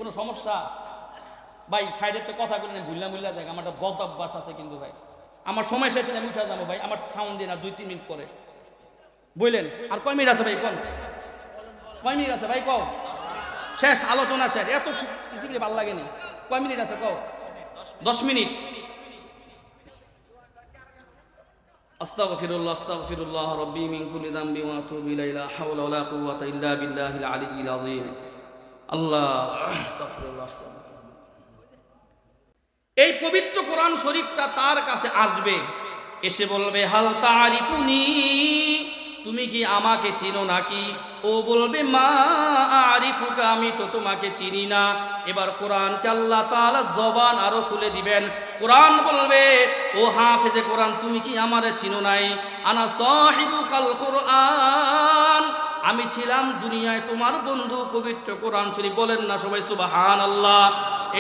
কোনো সমস্যা? ভাই সাইডের তো কথা বলে ভুল্লা যায়, আমার একটা বদ অভ্যাস আছে কিন্তু ভাই। আমার সময় শেষ হলে আমি উঠে যাবো ভাই, আমার সাউন্ড দিন আর 2-3 মিনিট পরে বললেন। আর কয় মিনিট আছে ভাই? কয় মিনিট আছে ভাই? কও শেষ, আলোচনা শেষ। এত ঠিক ভালো লাগেনি। কয় মিনিট আছে কও? 10 মিনিট। আস্তাগফিরুল্লাহ আস্তাগফিরুল্লাহ রাব্বি মিন কুল্লি যামবি ওয়া আতুবু ইলাইহি লা হাওলা ওয়া লা কুওয়াতা ইল্লা বিল্লাহিল আলিয়্যিল আযীম। আল্লাহ আস্তাগফিরুল্লাহ। এই পবিত্র কোরআন শরীফটা তার কাছে আসবে, এসে বলবে হাল তারিফুনি, তুমি কি আমাকে চিনো নাকি? ও বলবে মা আরিফুকা, আমি তো তোমাকে চিনি না। এবার কোরআনকে আল্লাহ তাআলা জবান আরো খুলে দিবেন। কোরআন বলবে ও হাফেজে কোরআন, তুমি কি আমারে চিনো নাই? আনা সাহিবুকাল কোরআন, আমি ছিলাম দুনিয়ায় তোমার বন্ধু। পবিত্র কোরআন শরীফ বলেন না সবাই সুবহানাল্লাহ।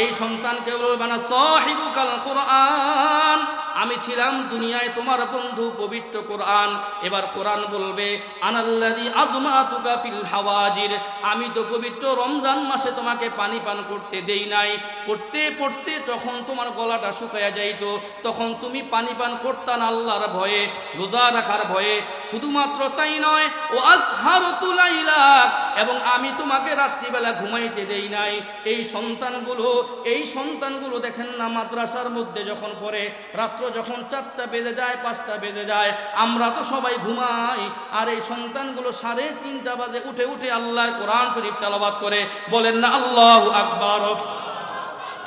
এই সন্তানকে বলবে না সাহিবুকাল কোরআন, আমি ছিলাম দুনিয়ায় তোমার বন্ধু। পবিত্র কোরআন। এবার কোরআন বলবে আনাল্লাযী আজমাতুকা ফিল হাওয়াজির, আমি তো পবিত্র রমজান মাসে তোমাকে পানি পান করতে দেই নাই। পড়তে পড়তে যখন তোমার গলাটা শুকায়া যাইত, তখন তুমি পানি পান করতা না আল্লাহর ভয়ে, রোজা রাখার ভয়ে। শুধুমাত্র তাই নয়, ও আসহারতু লাইলাক, এবং আমি তোমাকে রাত্রিবেলা ঘুমাইতে দেই নাই। এই সন্তানগুলো দেখেন না, মাদ্রাসার মধ্যে যখন পড়ে, রাত্র যখন 4টা বেজে যায় 5টা বেজে যায়, আমরা তো সবাই ঘুমাই, আর এই সন্তানগুলো 3:30 বাজে উঠে উঠে আল্লাহর কোরআন শরীফ তেলাওয়াত করে। বলেন না আল্লাহু আকবার।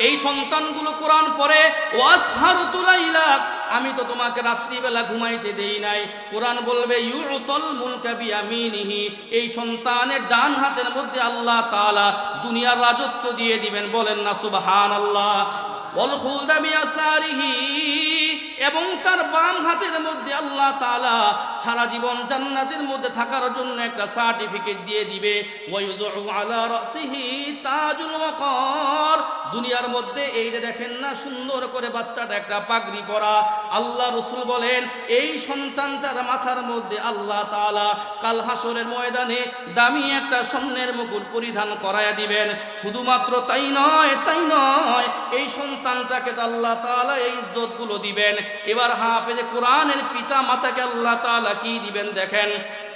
এই সন্তানগুলো কোরআন পড়ে ওয়াসহারতু লাইলাক, আমি তো তোমাকে রাত্রিবেলা ঘুমাইতে দেই নাই। কোরআন বলবে ইউতল মুলকা বিয়ামিনিহি, এই সন্তানের ডান হাতের মধ্যে আল্লাহ তাআলা দুনিয়ার রাজত্ব দিয়ে দিবেন। বলেন না সুবহানাল্লাহ। ওয়াল খুলদা বিয়াসারিহি, এবং তার বাম হাতের মধ্যে আল্লাহ তাআলা সারা জীবন জান্নাতের মধ্যে থাকার জন্য একটা সার্টিফিকেট দিয়ে দিবে। ওয়ায়ুযু আলা রাসিহি তাজুল ওয়াকার, দুনিয়ার মধ্যে এই যে দেখেন না সুন্দর করে বাচ্চাটা একটা পাগড়ি পরা, আল্লাহ রাসূল বলেন এই সন্তানটার মাথার মধ্যে আল্লাহ তাআলা কাল হাসরের ময়দানে দামি একটা স্বর্ণের মুকুট পরিধান করায়া দিবেন। শুধুমাত্র তাই নয়, এই সন্তানটাকে আল্লাহ তাআলা এই ইজ্জতগুলো দিবেন। এবার হাফেজে কোরআনের পিতা মাতাকে আল্লাহ তাআলা কি দিবেন দেখেন,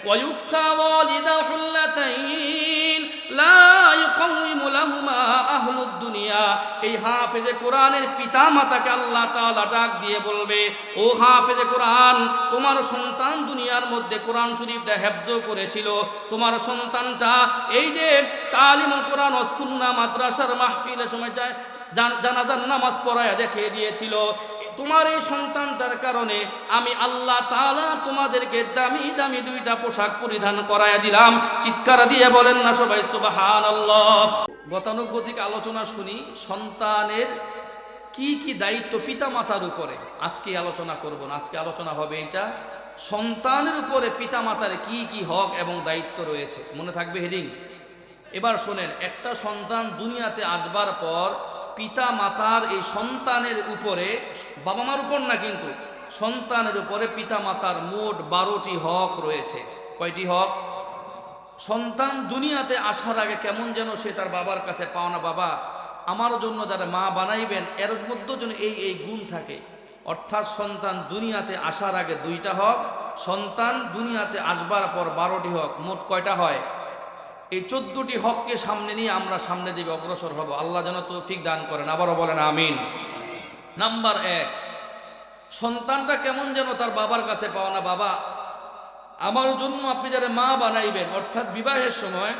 ওয়ায়ুকসা ওয়ালিদাহুল্লাতাইন লা ইউকাউইমু লাহুমা আহলুদ দুনিয়া, এই হাফেজে কোরআনের পিতা মাতাকে আল্লাহ তাআলা ডাক দিয়ে বলবে ও হাফেজে কোরআন, তোমার সন্তান দুনিয়ার মধ্যে কোরআন শরীফটা হেফজ করেছিল, তোমার সন্তানটা এই যে তালিমুল কোরআন ও সুন্নাহ মাদ্রাসার মাহফিলের সময় যায় জানাজার নামাজ পড়ায়া দেখিয়ে দিয়েছিল, তোমার এই সন্তানটার কারণে আমি আল্লাহ তাআলা তোমাদেরকে দামি দামি 2টা পোশাক পরিধান করায়া দিলাম। চিৎকার দিয়ে বলেন না সবাই সুবহানাল্লাহ। গতানুগতিক আলোচনা শুনি সন্তানের কি কি দায়িত্ব পিতা মাতার উপরে। আজকে আলোচনা করব না, আজকে আলোচনা হবে এটা সন্তানের উপরে পিতা মাতার কি কি হক এবং দায়িত্ব রয়েছে। মনে থাকবে হেডিং। এবার শোনেন, একটা সন্তান দুনিয়াতে আসবার পর পিতা মাতার এই সন্তানের উপরে, বাবা মার উপর না কিন্তু সন্তানের উপরে পিতা মাতার মোট 12টি হক রয়েছে। কয়টি হক? সন্তান দুনিয়াতে আসার আগে কেমন যেন সে তার বাবার কাছে পাওনা, বাবা আমার জন্য যারা মা বানাইবেন এর মধ্যে যেন এই গুণ থাকে। অর্থাৎ সন্তান দুনিয়াতে আসার আগে 2টা হক, সন্তান দুনিয়াতে আসবার পর 12টি হক, মোট কয়টা হয়? এই 14টি হককে সামনে নিয়ে আমরা সামনে দিকে অগ্রসর হব। আল্লাহ যেন তৌফিক দান করেন, আবারও বলেন আমিন। নাম্বার 1, সন্তানটা কেমন যেন তার বাবার কাছে পাওনা, বাবা আমার জন্য আপনি যারা মা বানাইবেন, অর্থাৎ বিবাহের সময়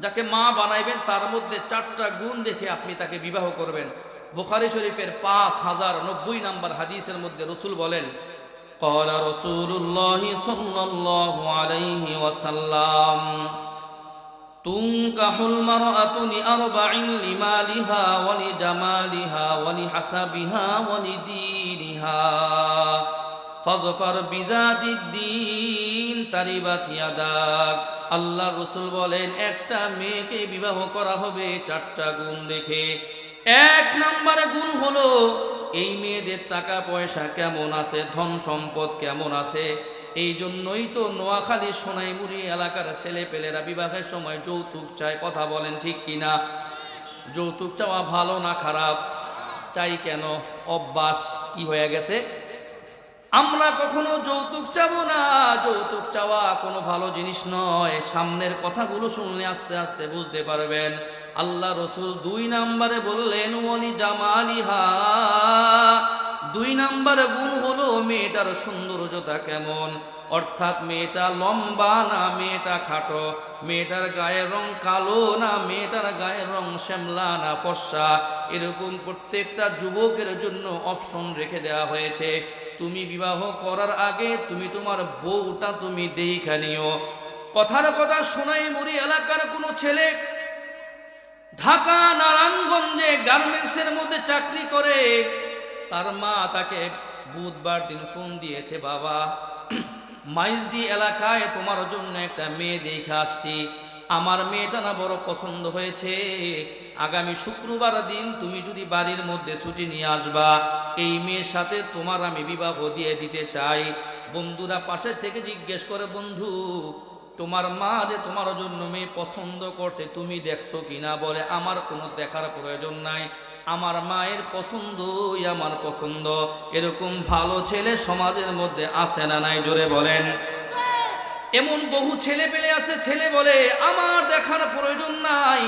যাকে মা বানাইবেন তার মধ্যে 4টা গুণ দেখে আপনি তাকে বিবাহ করবেন। বুখারী শরীফের 5090 নম্বর হাদিসের মধ্যে রাসূল বলেন, ক্বালা রাসূলুল্লাহ সাল্লাল্লাহু আলাইহি ওয়াসাল্লাম তুনকাহুল মারআতু লিআরবা'in লিমালিহা ওয়া লিজামালিহা ওয়া লিহাসাবিহা ওয়া লিদীনিহা ফাজফার বিজাতিদ্দিন তারিবাত ইয়াদাক। আল্লাহ রাসূল বলেন একটা মেয়েকে বিবাহ করা হবে 4টা গুণ দেখে। 1 নম্বরে গুণ হলো এই মেয়েদের টাকা পয়সা কেমন আছে, ধন সম্পদ কেমন আছে। এই জন্যই তো নোয়াখালী সোনাইমুড়ি এলাকার ছেলে পেলেরা বিবাহের সময় যৌতুক চায়। কথা বলেন ঠিক কিনা? যৌতুক চাওয়া ভালো না খারাপ? চাই কেন? অভ্যাস কি হয়ে গেছে? আমরা কখনো যৌতুক চাবো না। যৌতুক চাওয়া কোনো ভালো জিনিস নয়। সামনের কথাগুলো শুনলে আস্তে আস্তে বুঝতে পারবেন। আল্লাহ রসুল 2 নম্বরে বললেন ওয়ালি জামালিহা, 2 নম্বরে গুণ হলো মেয়েটার সৌন্দর্যতা কেমন। অর্থাৎ মেয়েটা লম্বা না মেয়েটা খাটো, মেয়েটার গায়ের রং কালো না মেয়েটার গায়ের রং শ্যামলা না ফর্সা, এরকম প্রত্যেকটা যুবকের জন্য অপশন রেখে দেওয়া হয়েছে। তুমি বিবাহ করার আগে তুমি তোমার বউটা তুমি দেখা নিও। কথার কথা সোনাইমুড়ি এলাকার কোনো ছেলে ঢাকা নারায়ণগঞ্জে গার্মেন্টসের মধ্যে চাকরি করে, তার মা তাকে বুধবার দিন ফোন দিয়েছে, বাবা মাইজদি এলাকায় তোমার জন্য একটা মেয়ে দেখে আসছি, আমার মেয়েটা না বড় পছন্দ হয়েছে, আগামী শুক্রবার দিন তুমি যদি বাড়ির মধ্যে ছুটি নিয়ে আসবা, এই মেয়ের সাথে তোমার আমি বিবাহ দিয়ে দিতে চাই। বন্ধুরা পাশে থেকে জিজ্ঞেস করে, বন্ধু তোমার মা যে তোমার জন্য মেয়ে পছন্দ করছে তুমি দেখছো কিনা? বলে আমার কোনো দেখার প্রয়োজন নাই, আমার মায়ের পছন্দই আমার পছন্দ। এরকম ভালো ছেলে সমাজের মধ্যে আছে না নাই? জোরে বলেন। এমন বহু ছেলে পেলে আছে, ছেলে বলে আমার দেখার প্রয়োজন নাই,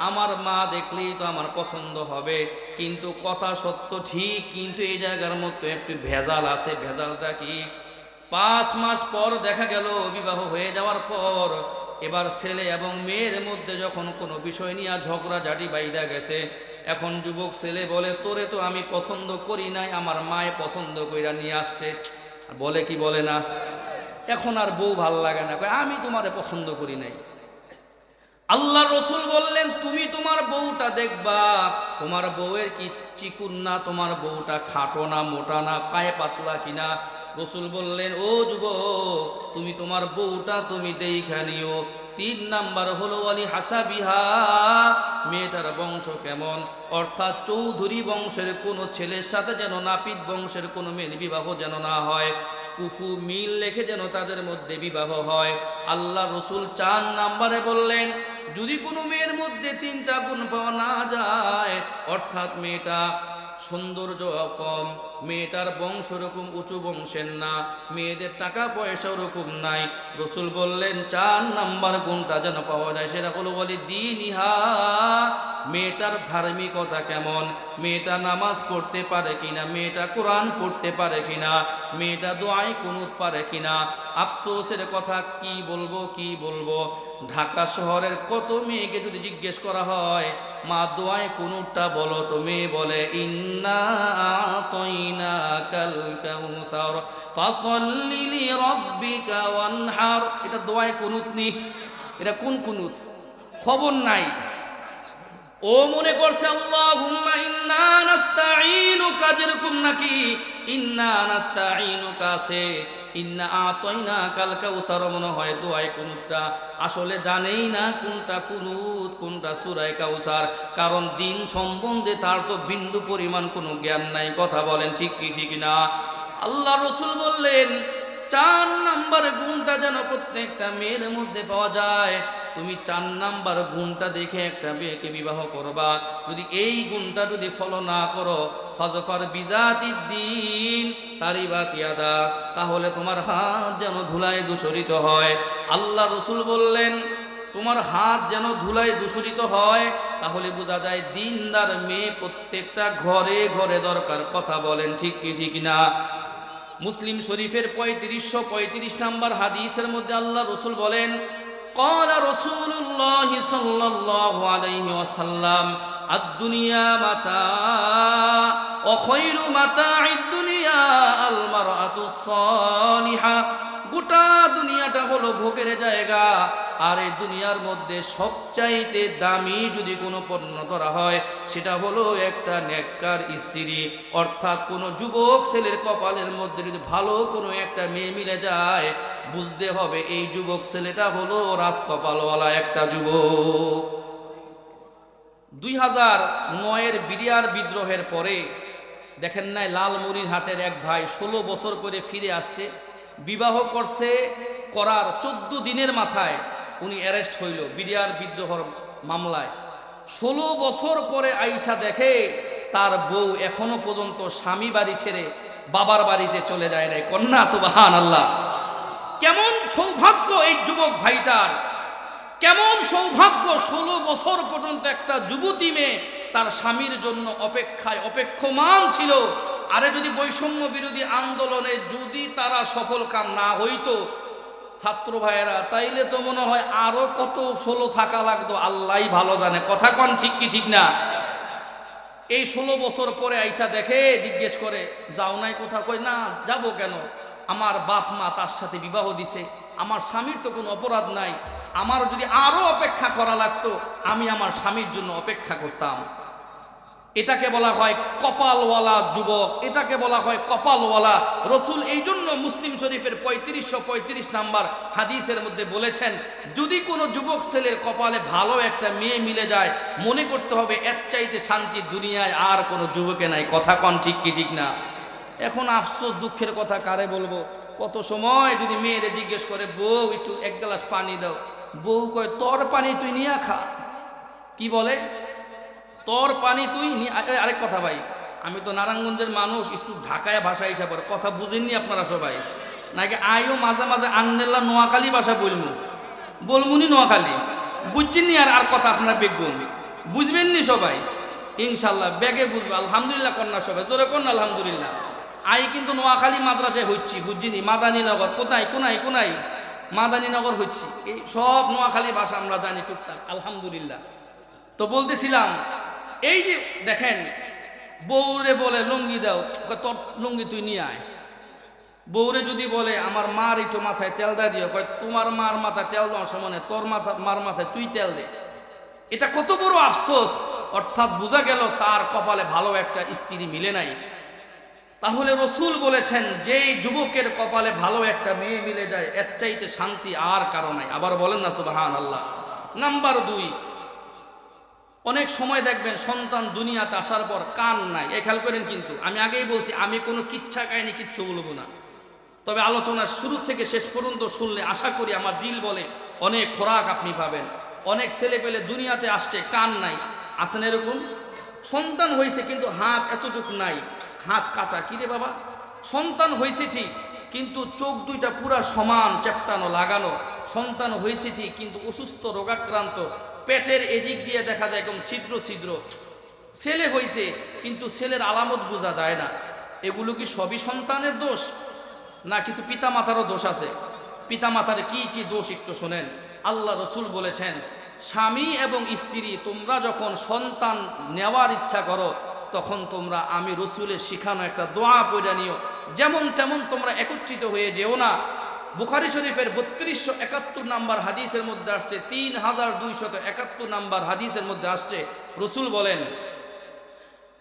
আমার মা দেখলেই তো আমার পছন্দ হবে। কিন্তু কথা সত্য ঠিক, কিন্তু এই জায়গার মধ্যে একটু ভেজাল আছে। ভেজালটা কি? 5 মাস পর দেখা গেল বিবাহ হয়ে যাওয়ার পর এবার ছেলে এবং মেয়ের মধ্যে যখন কোনো বিষয় নিয়ে ঝগড়াঝাটি বাইদা গেছে, এখন যুবক ছেলে বলে তোরে তো আমি পছন্দ করি নাই, আমার মায়ে পছন্দ কইরা নিয়ে আসছে। বলে কি বলে না? এখন আর বউ ভাল লাগে না, কয় আমি তোমারে পছন্দ করি নাই। আল্লাহ রসুল বললেন তুমি তোমার বউটা দেখবা, তোমার বউয়ের কি চিকুন না, তোমার বউটা খাটো না মোটা না পায়ে পাতলা কিনা। রসুল বললেন ও যুবক তুমি তোমার বউটা তুমি দেখা নিও। 3 নাম্বার হলো ওয়ালি হাসাবিহা, মেয়েটার বংশ কেমন। অর্থাৎ চৌধুরী বংশের কোনো ছেলের সাথে যেন নাপিত বংশের কোনো মেয়ের বিবাহ যেন না হয়, কুফু মিল লেখে যেন তাদের মধ্যে বিবাহ হয়। আল্লাহ রসুল 4 নাম্বারে বললেন যদি কোনো মেয়ের মধ্যে 3টা গুণ পাওয়া না যায়, অর্থাৎ মেয়েটা সৌন্দর্য কম, মেয়েটার বংশ ওরকম উঁচু বংশের না, মেয়েদের টাকা পয়সা ওরকম নাই, রসুল বললেন 4 নাম্বার গুণটা যেন পাওয়া যায়, সেটা হলো বলি দ্বীনিহা, মেয়েটার ধার্মিকতা কেমন, মেয়েটা নামাজ পড়তে পারে কিনা, মেয়েটা কোরআন পড়তে পারে কিনা, মেয়েটা দোয়ায় কুনুত পারে কিনা। আফসোসের কথা কি বলবো, ঢাকা শহরের কত মেয়েকে যদি জিজ্ঞেস করা হয় মা দোয়ায় কুনুতটা বলো, তো মেয়ে বলে ইন্না আতাইনাকাল কাউসার ফাসাল্লি লিরাব্বিকা ওয়ানহার। এটা দোয়ায় কুনুত নি, এটা কোন কুনুত? খবর নাই। ও মনে করছে আল্লাহুম্মা ইন্না নাস্তাঈনুকা, যেরকম নাকি ইন্না নাস্তাঈনুকা আছে, ইন্না আতাইনাকাল কাউসার মনে হয় দোয়ায় কুনুতটা, আসলে জানেই না কোনটা কুনুত কোনটা সূরা কাউসার, কারণ দিন সম্বন্ধে তার তো বিন্দু পরিমাণ কোনো জ্ঞান নাই। কথা বলেন ঠিক কি ঠিক না? আল্লাহ রসুল বললেন 4 নাম্বার গুণটা যেন প্রত্যেকটা মেয়ের মধ্যে পাওয়া যায়। তুমি 4 নাম্বার গুণটা দেখে একটা মেয়েকে বিবাহ করবা, যদি এই গুণটা যদি ফলো না করো, ফাজফার বিজাতিদ্দিন তারিবাত ইয়াদা, তাহলে তোমার হাত যেন ধুলায় দূষরিত হয়। আল্লাহ রসুল বললেন তোমার হাত যেন ধুলায় দূষিত হয়, তাহলে বোঝা যায় দিনদার মেয়ে প্রত্যেকটা ঘরে ঘরে দরকার। কথা বলেন ঠিক কি ঠিক না? মুসলিম শরীফের 3535 নাম্বার হাদিসের মধ্যে আল্লাহ রসুল বলেন قال رسول الله صلى الله عليه وسلم الدنيا متاع وخير متاع الدنيا المرأة الصالحة। গোটা দুনিয়াটা হলো ভোগের জায়গা, আর এই দুনিয়ার মধ্যে সবচাইতে দামি যদি কোনো পণ্য ধরা হয় সেটা হলো একটা নেককার স্ত্রী। অর্থাৎ কোনো যুবক ছেলের কপালের মধ্যে যদি ভালো কোনো একটা মেয়ে মিলে যায়, বুঝতে হবে এই যুবক ছেলেটা হলো রাজকপালওয়ালা একটা যুবক। 2009-এর বিডিআর বিদ্রোহের পরে দেখেন নাই লালমনিরহাটের এক ভাই 16 বছর করে ফিরে আসছে, বিবাহ করছে, করার 14 দিনের মাথায় উনি অ্যারেস্ট হইল বিডিআর বিদ্রোহের মামলায়। 16 বছর পরে আইসা দেখে তার বউ এখনো পর্যন্ত স্বামী বাড়ি ছেড়ে বাবার বাড়িতে চলে যায় নাই। কন্যা সুবহানাল্লাহ। কেমন সৌভাগ্য এই যুবক ভাইটার, কেমন সৌভাগ্য! 16 বছর পর্যন্ত একটা যুবতী মেয়ে তার স্বামীর জন্য অপেক্ষায় অপেক্ষমান ছিল। আরে যদি বৈষম্য বিরোধী আন্দোলনে যদি তারা সফল কাম না হইতো ছাত্র ভাইয়েরা, তাইলে তো মনে হয় আরো কত 16 থাকা লাগতো, আল্লাহই ভালো জানে। কথা কন ঠিক কি ঠিক না? এই 16 বছর পরে আইসা দেখে, জিজ্ঞেস করে যাও নাই কোথা? কই না, যাবো কেন? আমার বাপ মা তার সাথে বিবাহ দিছে, আমার স্বামীর তো কোনো অপরাধ নাই, আমার যদি আরো অপেক্ষা করা লাগতো আমি আমার স্বামীর জন্য অপেক্ষা করতাম। এটাকে বলা হয় কপালওয়ালা যুবক, এটাকে বলা হয় কপালওয়ালা। রসুল এই জন্য মুসলিম শরীফের 3535 নাম্বার হাদিসের মধ্যে বলেছেন, যদি কোনো যুবক ছেলের কপালে ভালো একটা মেয়ে মিলে যায়, মনে করতে হবে এর চাইতে শান্তি দুনিয়ায় আর কোনো যুবকে নাই। কথা কন ঠিক কি ঠিক না? এখন আফসোস, দুঃখের কথা কারে বলবো, কত সময় যদি মেয়েরে জিজ্ঞেস করে বউ একটু এক গ্লাস পানি দাও, বউ কয় তোর পানি তুই নিয়ে খা। কি বলে? তোর পানি তুই। আরেক কথা ভাই, আমি তো নারায়ণগঞ্জের মানুষ, একটু ঢাকায় ভাষা হিসাবে কথা বুঝেননি আপনারা সবাই নাকি? আইও মাঝে মাঝে আন্নেল্লা নোয়াখালী ভাষা বলমুনি নোয়াখালী বুঝছেননি? আর কথা আপনারা বেগুন বুঝবেননি সবাই ইনশাল্লাহ, বেগে বুঝবে। আলহামদুলিল্লাহ কন্যা সবাই জোরে কন্যা আলহামদুলিল্লাহ। আই কিন্তু নোয়াখালী মাদ্রাসায় হচ্ছি, বুঝছিনি? মাদানীনগর কোথায় কোনায় কোনায় মাদানীনগর হচ্ছি, এই সব নোয়াখালী ভাষা আমরা জানি টুকটাক আলহামদুলিল্লাহ। তো বলতেছিলাম, এই যে দেখেন বউরে বলে লুঙ্গি দাও, তোর লুঙ্গি তুই নিয়ে আয়। বউরে যদি বলে আমার মার একটু মাথায় তেল দা দিও, কয় তোমার মার মাথায় তেল দেওয়ার সময় তোর মার মাথায় তুই তেল দে। এটা কত বড় আফসোস! অর্থাৎ বোঝা গেল তার কপালে ভালো একটা স্ত্রী মিলে নাই। তাহলে রসুল বলেছেন, যেই যুবকের কপালে ভালো একটা মেয়ে মিলে যায় এর চাইতে শান্তি আর কারো নাই। আবার বলেন না সুবহানাল্লাহ। নাম্বার 2, অনেক সময় দেখবেন সন্তান দুনিয়াতে আসার পর কান নাই। এই খেয়াল করেন, কিন্তু আমি আগেই বলছি আমি কোনো কিচ্ছা কাহিনী কিচ্ছু বলবো না, তবে আলোচনার শুরু থেকে শেষ পর্যন্ত শুনলে আশা করি আমার দিল বলে অনেক খোরাক আপনি পাবেন। অনেক ছেলে পেলে দুনিয়াতে আসছে কান নাই, আসেন এরকম? সন্তান হয়েছে কিন্তু হাত এতটুকু নাই, হাত কাটা। কি রে বাবা, সন্তান হয়েছে ঠিক কিন্তু চোখ দুইটা পুরা সমান চেপটানো লাগানো। সন্তান হয়েছে ঠিক কিন্তু অসুস্থ রোগাক্রান্ত, পেটের এদিক দিয়ে দেখা যায় একদম ছিদ্র ছিদ্র। ছেলে হয়েছে কিন্তু ছেলের আলামত বোঝা যায় না। এগুলো কি সবই সন্তানের দোষ, না কিছু পিতামাতারও দোষ আছে? পিতামাতার কি কি দোষ একটু শোনেন। আল্লাহ রসুল বলেছেন, স্বামী এবং স্ত্রী তোমরা যখন সন্তান নেওয়ার ইচ্ছা করো তখন তোমরা আমি রসুলের শিখানো একটা দোয়া পড়ে নিও, যেমন তেমন তোমরা একত্রিত হয়ে যেও না। বুখারী শরীফের 3271 নাম্বার হাদিসের মধ্যে আসছে, 3271 নাম্বার হাদিসের মধ্যে আসছে, রসুল বলেন,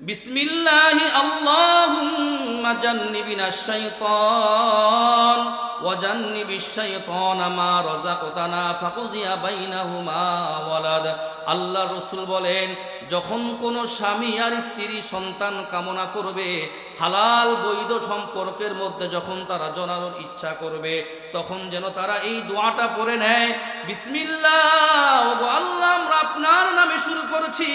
বিসমিল্লাহি আল্লাহুম্মা জান্নিবিনাশ শাইতান ওয়া জান্নিবিশ শাইতানা মা রাযাকতানা ফাকুজিয়া বাইনাহুমা ওয়ালাদ। আল্লাহ রসুল বলেন, যখন কোনো স্বামী আর স্ত্রী সন্তান কামনা করবে, হালাল বৈধ সম্পর্কের মধ্যে যখন তারা জড়ানোর ইচ্ছা করবে, তখন যেন তারা এই দোয়াটা পড়ে নেয়, বিসমিল্লাহ, ওগো আল্লাহ আমরা আপনার নামে শুরু করছি,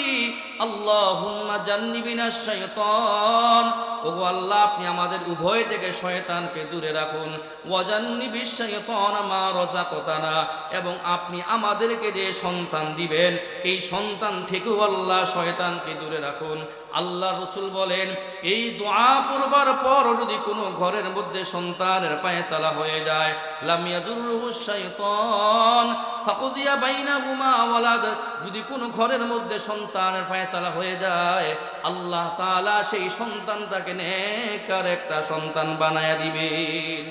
আল্লাহুম্মা জান্নিবিনাশ শাইতান, ওগো আল্লাহ আপনি আমাদের উভয় থেকে শয়তানকে দূরে রাখুন, ওয়া জান্নিবিশ শাইতানা মা রাযাকতানা, এবং আপনি আমাদেরকে যে সন্তান দিবেন এই সন্তান থেকেও আল্লাহ শয়তানকে দূরে রাখুন। আল্লাহ রসুল বলেন, এই দোয়া পড়বার পর যদি কোনো ঘরের মধ্যে সন্তানের ফায়সালা হয়ে যায়, লাম ইয়াজুরুহুশ শাইতান ফাকুজিয়া বাইনাহুমা ওয়ালাদ, যদি কোনো ঘরের মধ্যে সন্তানের ফায়সালা হয়ে যায় আল্লাহ তাআলা সেই সন্তানটাকে নেককার একটা সন্তান বানায়া দিবেন।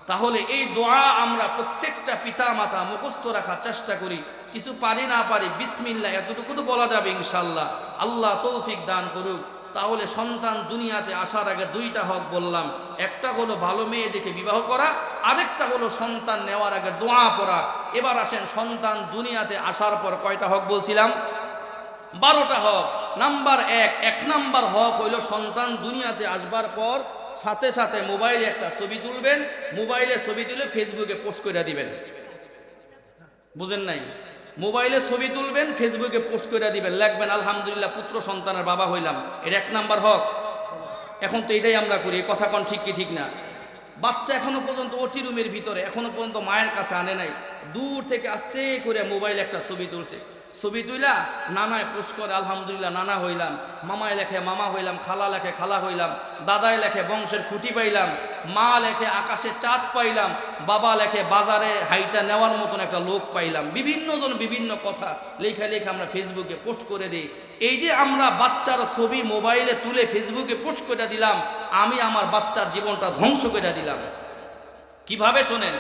তাহলে এই দোয়া আমরা প্রত্যেকটা পিতা মাতা মুখস্থ রাখার চেষ্টা করি। কিছু পারি না পারি বিসমিল্লাহ এতটুকু তো বলা যাবে ইনশাআল্লাহ, আল্লাহ তৌফিক দান করুক। তাহলে সন্তান দুনিয়াতে আসার আগে দুইটা হক বললাম, একটা হলো ভালো মেয়ে দেখে বিবাহ করা, আরেকটা হলো সন্তান নেওয়ার আগে দোয়া পড়া। এবার আসেন সন্তান দুনিয়াতে আসার পর কয়টা হক বলছিলাম? 12টা হক। নাম্বার 1 নাম্বার হক হইল সন্তান দুনিয়াতে আসবার পর সাথে সাথে মোবাইলে একটা ছবি তুলবেন, মোবাইলে ছবি তুলে ফেসবুকে পোস্ট করে দিবেন। বুঝেন নাই? মোবাইলে ছবি তুলবেন, ফেসবুকে পোস্ট করে দিবেন, লিখবেন আলহামদুলিল্লাহ পুত্র সন্তানের বাবা হইলাম। এর 1 নাম্বার হক। এখন তো এটাই আমরা করি, কথা কোন ঠিক কি ঠিক না? বাচ্চা এখনো পর্যন্ত ওটি রুমের ভিতরে এখনো পর্যন্ত মায়ের কাছে আনে নাই, দূর থেকে আস্তে করে মোবাইল একটা ছবি তুলছে, ছবি তুইলা নানায় পোস্ট করে আলহামদুলিল্লাহ নানা হইলাম, মামায় লেখে মামা হইলাম, খালা লেখে খালা হইলাম, দাদায় লেখে বংশের খুঁটি পাইলাম, মা লেখে আকাশে চাঁদ পাইলাম, বাবা লেখে বাজারে হাইটা নেওয়ার মতন একটা লোক পাইলাম। বিভিন্ন জন বিভিন্ন কথা লেখা লেখা আমরা ফেসবুকে পোস্ট করে দিই। এই যে আমরা বাচ্চার ছবি মোবাইলে তুলে ফেসবুকে পোস্ট করে দিলাম, আমি আমার বাচ্চার জীবনটা ধ্বংস করে দিলাম। কিভাবে শোনেন,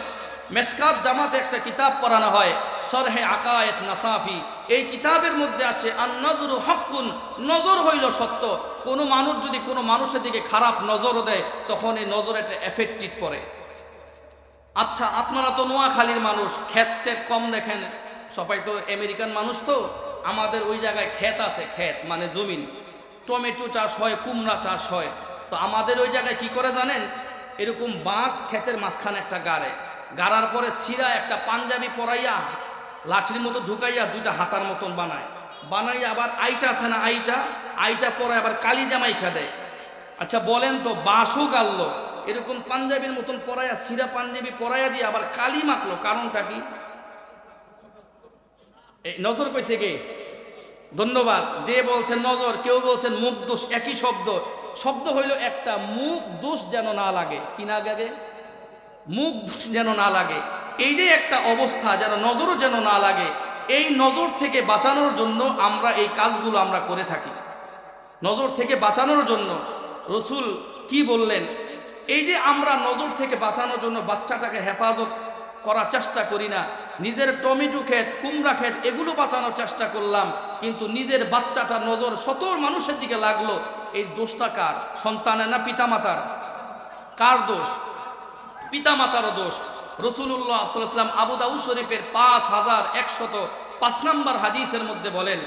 মেশকাত জামাতে একটা কিতাব পড়ানো হয়, শরহে আকায়েত নাসাফি। এই কিতাবের মধ্যে আছে আন-নজরু হক্কুন, নজর হইল সত্য। কোনো মানুষ যদি কোনো মানুষের দিকে খারাপ নজর দেয়, তখন এই নজর একটা এফেক্টেড করে। আচ্ছা, আপনারা তো নোয়াখালীর মানুষ, ক্ষেত টেত কম দেখেন, সবাই তো আমেরিকান মানুষ, তো আমাদের ওই জায়গায় ক্ষেত আছে, ক্ষেত মানে জমিন, টমেটো চাষ হয়, কুমড়া চাষ হয়। তো আমাদের ওই জায়গায় কি করে জানেন, এরকম বাঁশ ক্ষেতের মাঝখানে একটা গাড়ার পরে সিরা একটা পাঞ্জাবি পরাইয়া লাঠির মতো ঢুকাইয়া 2টা হাতার মতন বানাইয়া আবার আইচা আছে না, আইচা পরায় আবার কালি জামাই খা দেয়। আচ্ছা বলেন তো, বাঁশও গাললো, এরকম পাঞ্জাবির মতন পরাইয়া সিরা পাঞ্জাবি পরাইয়া দিয়ে আবার কালি মাখলো, কারণটা কি? নজর কইছে কে? ধন্যবাদ। যে বলছেন নজর, কেউ বলছেন মুখ দোষ, একই শব্দ হইল একটা, মুখ দোষ যেন না লাগে। কি না লাগে? মুখ দোষ যেন না লাগে। এই যে একটা অবস্থা, যেন নজরও যেন না লাগে, এই নজর থেকে বাঁচানোর জন্য আমরা এই কাজগুলো আমরা করে থাকি। নজর থেকে বাঁচানোর জন্য রসুল কি বললেন? এই যে আমরা নজর থেকে বাঁচানোর জন্য বাচ্চাটাকে হেফাজত করার চেষ্টা করি না, নিজের টমেটো ক্ষেত, কুমড়া ক্ষেত এগুলো বাঁচানোর চেষ্টা করলাম, কিন্তু নিজের বাচ্চাটা নজর শত মানুষের দিকে লাগলো। এই দোষটা কার? সন্তানের না পিতামাতার? কার দোষ? পিতামাতারও দোষ। রাসূলুল্লাহ সাল্লাল্লাহু আলাইহি ওয়াসাল্লাম আবু দাউদ শরীফের 5105 নম্বর হাদিসের মধ্যে বলেন,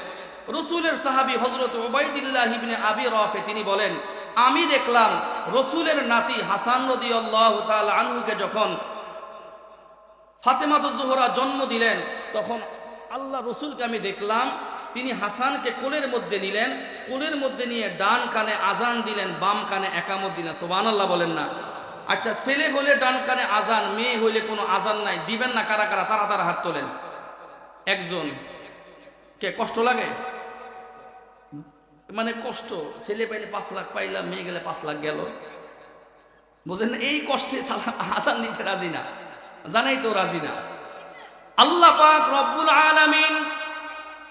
রসুলের সাহাবী হযরত উবাইদুল্লাহ ইবনে আবি রাফি তিনি বলেন, আমি দেখলাম রসুলের নাতি হাসান রাদিয়াল্লাহু তাআলা আনহুকে যখন ফাতেমাতুজ জোহরা জন্ম দিলেন, তখন আল্লাহ রসুলকে আমি দেখলাম তিনি হাসানকে কোলের মধ্যে নিলেন, কোলের মধ্যে নিয়ে ডান কানে আজান দিলেন, বাম কানে একামত দিলেন। সুবহানাল্লাহ বলেন না? আচ্ছা, ছেলে হলে ডান কানে আজান, মেয়ে হইলে কোনো আজান নাই, দিবেন না কারা কারা? তারা তারা হাত তোলেন। একজন কে কষ্ট লাগে? মানে কষ্ট, ছেলে পাইলে 5 লাখ পাইলাম, মেয়ে গেলে 5 লাখ গেল, বুঝেন না? এই কষ্টে আজান দিতে রাজি না, জানাই তো রাজি না। আল্লাহ পাক রব্বুল আলামিন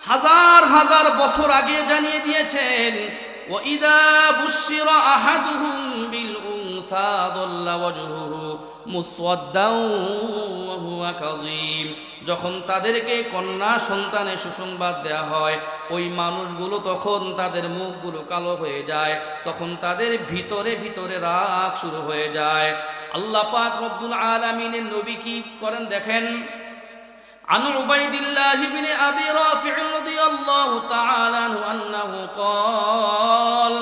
হাজার হাজার বছর আগে জানিয়ে দিয়েছেন, ওয়াইদা বুশিরা আহাদুহুম বিল উনসা যাল্লা ওয়াজহুহু মুসওয়াদ্দাও ওয়া হুয়া কাযীম। যখন তাদেরকে কন্যা সন্তানের সুসংবাদ দেয়া হয়, ওই মানুষগুলো তখন তাদের মুখগুলো কালো হয়ে যায়, তখন তাদের ভিতরে ভিতরে রাগ শুরু হয়ে যায়। আল্লাহ পাক রব্বুল আলামিনের নবী কি করেন দেখেন, عن عبيد الله بن أبي رافع رضي الله تعالى عنه أنه قال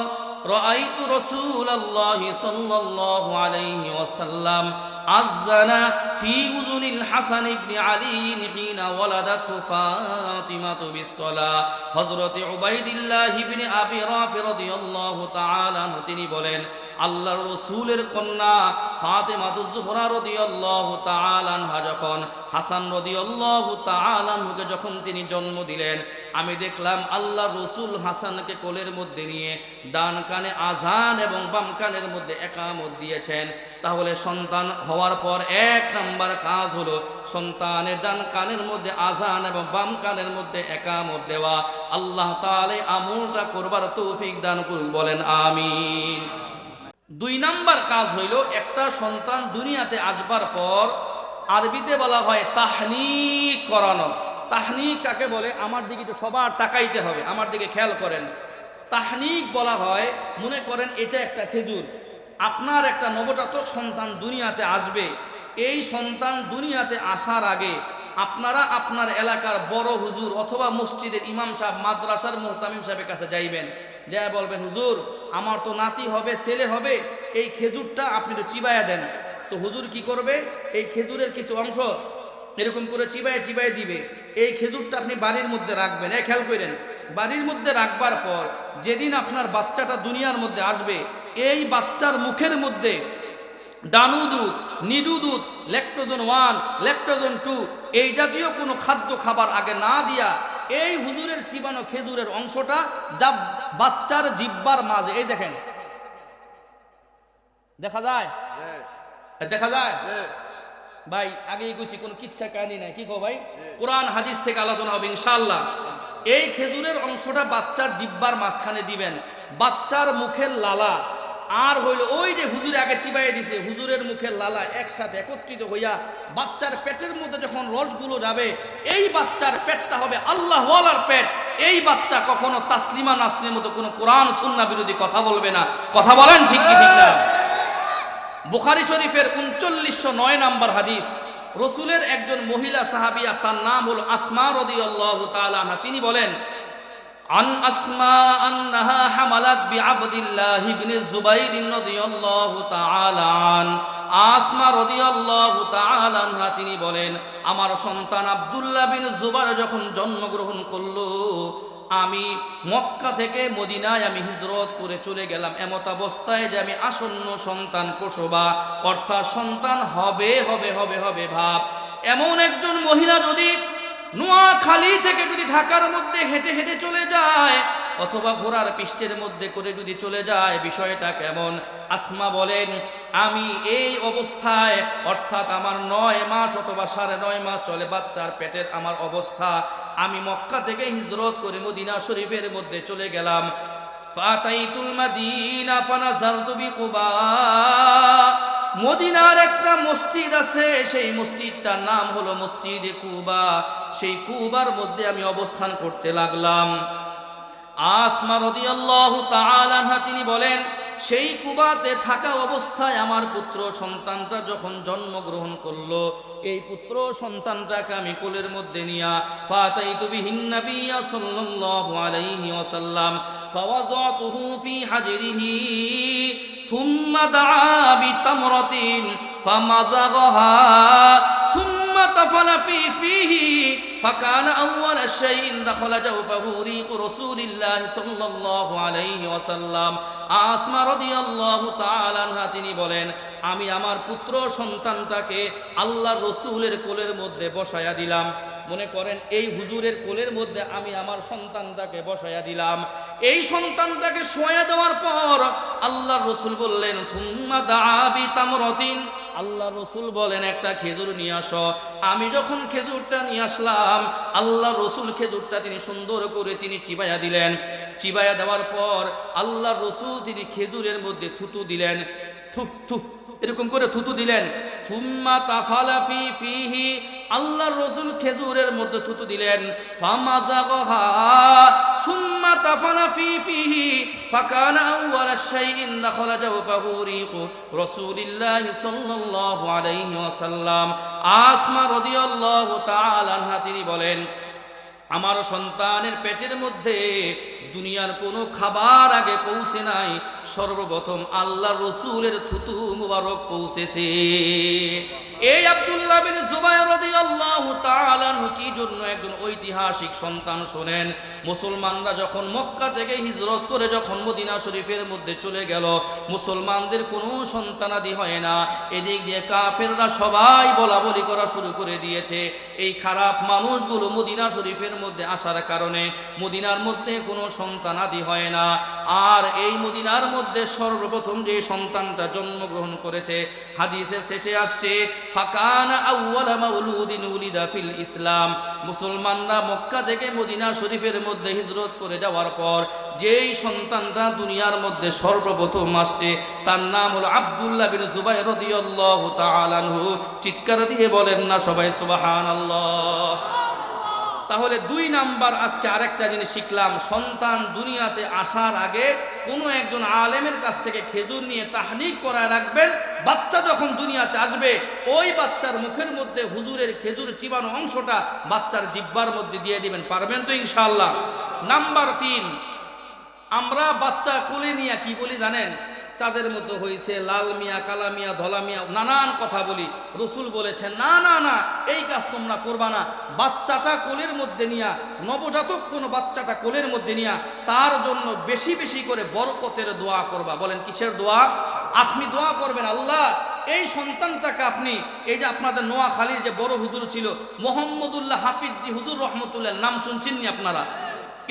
رأيت رسول الله صلى الله عليه وسلم أذن في أذن الحسن بن علي حين ولدته فاطمة بالصلاة। হযরত উবাইদুল্লাহ ইবনে আবি রাফি রাদিয়াল্লাহু তাআলা আনহু তিনি বলেন, আল্লাহর রাসূলের কন্যা ফাতেমাতুজ জোহরা রাদিয়াল্লাহু তাআলা আনহা যখন হাসান রাদিয়াল্লাহু তাআলা আনহুকে যখন তিনি জন্ম দিলেন, আমি দেখলাম আল্লাহর রাসূল হাসানকে কোলের মধ্যে নিয়ে ডান কানে আযান এবং বাম কানের মধ্যে একামত দিয়েছেন। তাহলে সন্তান হওয়ার পর 1 নাম্বার কাজ হলো সন্তানের ডান কানের মধ্যে আযান এবং বাম কানের মধ্যে একামত দেওয়া। আল্লাহ তাআলা আমলটা করবার তৌফিক দান করুন, বলেন আমিন। 2 নাম্বার কাজ হইল, একটা সন্তান দুনিয়াতে আসবার পর আরবিতে বলা হয় তাহনিক করানো। তাহনিক কাকে বলে? আমার দিকে তো সবার তাকাইতে হবে, আমার দিকে খেয়াল করেন। তাহনিক বলা হয়, মনে করেন এটা একটা খেজুর, আপনার একটা নবজাতক সন্তান দুনিয়াতে আসবে, এই সন্তান দুনিয়াতে আসার আগে আপনারা আপনার এলাকার বড় হুজুর অথবা মসজিদের ইমাম সাহেব, মাদ্রাসার মুহতামিম সাহেবের কাছে যাইবেন, যা বলবেন, হুজুর আমার তো নাতি হবে, ছেলে হবে, এই খেজুরটা আপনি তো চিবাইয়া দেন। তো হুজুর কি করবে? এই খেজুরের কিছু অংশ এরকম করে চিবাইয়ে চিবাইয়ে দিবে, এই খেজুরটা আপনি বাড়ির মধ্যে রাখবেন। খেয়াল করেন, বাড়ির মধ্যে রাখবার পর যেদিন আপনার বাচ্চাটা দুনিয়ার মধ্যে আসবে, এই বাচ্চার মুখের মধ্যে ডানু দুধ, নিডু দুধ, ল্যাকটোজেন 1, ল্যাকটোজেন 2 এই জাতীয় কোনো খাদ্য খাবার আগে না দিয়া এই হুজুরের চিবানো খেজুরের অংশটা যা বাচ্চার জিহ্বার মাঝে, এই দেখেন, দেখা যায়, দেখা যায় ভাই, আগেই কইছি কোনো কিচ্ছা কাহিনী নাই, কি কো ভাই, কোরআন হাদিস থেকে আলোচনা হবে ইনশাআল্লাহ। এই খেজুরের অংশটা বাচ্চার জিহ্বার মাঝখানে দিবেন, বাচ্চার মুখের লালা আর হইল ওই যে হুজুর আগে চিবাইয়ে দিছে, হুজুরের মুখের লালা একসাথে একত্রিত হইয়া বাচ্চার পেটের মধ্যে যখন রসগুলো যাবে, এই বাচ্চার পেটটা হবে আল্লাহ ওয়ালার পেট। এই বাচ্চা কখনো তাসলিমা নাসরিনের মতো কোনো কোরআন সুন্নাহ বিরোধী কথা বলবে না। কথা বলেন ঠিক কি ঠিক না? বুখারী শরীফের 3909 নম্বর হাদিস, রসুলের একজন মহিলা সাহাবিয়া, তার নাম হলো আসমা রাদিয়াল্লাহু তাআলা আনহা, তিনি বলেন, আন আসমা আন্নাহা হামালাত বিআবদিল্লাহ ইবনে যুবাইর রাদিয়াল্লাহু তাআলা আন, আসমা রাদিয়াল্লাহু তাআলা আনহা তিনি বলেন, আমার সন্তান আব্দুল্লাহ বিন যুবাইর যখন জন্মগ্রহণ করলো, আমি মক্কা থেকে মদিনায় আমি হিজরত করে চলে গেলাম এমত অবস্থায় যে আমি আসন্ন সন্তান প্রসবা, অর্থাৎ সন্তান হবে হবে হবে হবে ভাব। এমন একজন মহিলা যদি নোয়াখালী থেকে যদি ঢাকার মধ্যে হেঁটে হেঁটে চলে যায় অথবা ঘোড়ার পৃষ্ঠের মধ্যে করে যদি চলে যায়, বিষয়টা কেমন? আসমা বলেন, আমি এই অবস্থায়, অর্থাৎ আমার 9 মাস অথবা 9.5 মাস চলে বাচ্চার পেটের আমার অবস্থা, আমি মক্কা থেকে হিজরত করে মদিনা শরীফের মধ্যে চলে গেলাম। ফাতাইতুল মাদিনা ফানাজালতু বিকুবা, মদিনার একটা মসজিদ আছে, সেই মসজিদটার নাম হলো মসজিদে কুবা, সেই কুবার মধ্যে আমি অবস্থান করতে লাগলাম। আসমা রাদিয়াল্লাহু তাআলা আনহা তিনি বলেন, সেই কুবাতে থাকা অবস্থায় আমার পুত্র সন্তানটা যখন জন্মগ্রহণ করলো, এই পুত্র সন্তানটাকে আমি কোলের মধ্যে নিয়া ফাতাইতু বিহিন নাবিয়্যা সাল্লাল্লাহু আলাইহি ওয়াসাল্লাম ফাওয়াযাতুহু ফি হাজরিহি সুম্মা দাআ বিতামরাতিন ফামাযাগাহা সুম্মা তাফালা ফিহি فكان أول شيء دخل جوفه ريق رسول الله صلى الله عليه وسلم। আসমা রাদিয়াল্লাহু তাআলা আনহা তিনি বলেন, আমি আমার পুত্র সন্তানটাকে আল্লাহর রাসূলের কোলের মধ্যে বসায়া দিলাম। মনে করেন এই হুজুরের কোলের মধ্যে আমি আমার সন্তানটাকে বসায়া দিলাম। এই সন্তানটাকে শোয়া দেওয়ার পর আল্লাহর রাসূল বললেন, থুম্মা দাআ বিতামরাতিন, আল্লাহ রসুল বলেন একটা খেজুর নিয়ে আসো। আমি যখন খেজুরটা নিয়ে আসলাম, আল্লাহ রসুল খেজুরটা তিনি সুন্দর করে তিনি চিবাইয়া দিলেন। চিবাইয়া দেওয়ার পর আল্লাহ রসুল তিনি খেজুরের মধ্যে থুতু দিলেন, থু থু এরকম করে থুতু দিলেন। সুম্মা তাফালা ফিহি, আল্লাহ রসুল খেজুরের মধ্যে থুতু দিলেন। ফামাযাগাহা সুম্মা তাফালা ফিহি ফাকানা আউওয়ালা শাইইন দাখালা জাওফাহু রিকু রাসূলিল্লাহি সাল্লাল্লাহু আলাইহি ওয়াসাল্লাম। আসমা রাদিয়াল্লাহু তাআলা আনহা তিনি বলেন, আমার সন্তানের পেটের মধ্যে দুনিয়ার কোনো খাবার আগে পৌঁছে নাই, সর্বপ্রথম আল্লাহ রসুলের থুতু মুবারক পৌঁছেছে। এই আব্দুল্লাহ বিন যুবাইর রাদিয়াল্লাহু তাআলা আনহু কি জন্য একজন ঐতিহাসিক সন্তান শোনেন। মুসলমানরা যখন মক্কা থেকে হিজরত করে যখন মদিনা শরীফের মধ্যে চলে গেল, মুসলমানদের কোনো সন্তানাদি হয় না। এদিক দিয়ে কাফেররা সবাই বলাবলি করা শুরু করে দিয়েছে, এই খারাপ মানুষগুলো মদিনা শরীফের মধ্যে আসার কারণে মদিনার মধ্যে কোনো সন্তানাদি হয় না। আর এই মদিনার মধ্যে সর্বপ্রথম যে সন্তানটা জন্মগ্রহণ করেছে, হাদিসের শেষে আসছে, ফাকানা আউওয়ালা মাউলুদিন উলিদা ফিল ইসলাম। মুসলমানরা মক্কা থেকে মদিনা শরীফের মধ্যে হিজরত করে যাওয়ার পর যেই সন্তানটা দুনিয়ার মধ্যে সর্বপ্রথম আসছে, তার নাম হলো আব্দুল্লাহ বিন যুবাইর রাদিয়াল্লাহু তাআলা আনহু। চিৎকার দিয়ে বলেন না সবাই সুবহানাল্লাহ। তাহলে 2 নাম্বার আজকে আরেকটা জিনিস শিখলাম, সন্তান দুনিয়াতে আসার আগে কোনো একজন আলেমের কাছ থেকে খেজুর নিয়ে তাহনিক করায় রাখবেন। বাচ্চা যখন দুনিয়াতে আসবে, ওই বাচ্চার মুখের মধ্যে হুজুরের খেজুর চিবানো অংশটা বাচ্চার জিহ্বার মধ্যে দিয়ে দিবেন। পারবেন তো ইনশাআল্লাহ? নাম্বার 3, আমরা বাচ্চা কোলে নিয়ে কি বলি জানেন? চাঁদের মতো হয়েছে, লাল মিয়া, কালা মিয়া, ধলা মিয়া, নানান কথা বলি। রসুল বলেছেন না না না, এই কাজ তোমরা করবা না। বাচ্চাটা কোলের মধ্যে নিয়া, নবজাতক কোনো বাচ্চাটা কোলের মধ্যে নিয়া তার জন্য বেশি বেশি করে বরকতের দোয়া করবা। বলেন কিসের দোয়া? আপনি দোয়া করবেন, আল্লাহ এই সন্তানটাকে আপনি, এই যে আপনাদের নোয়াখালীর যে বড় হুজুর ছিল মোহাম্মদুল্লাহ হাফিজি হুজুর রহমতুল্লাহ, নাম শুনছেননি আপনারা?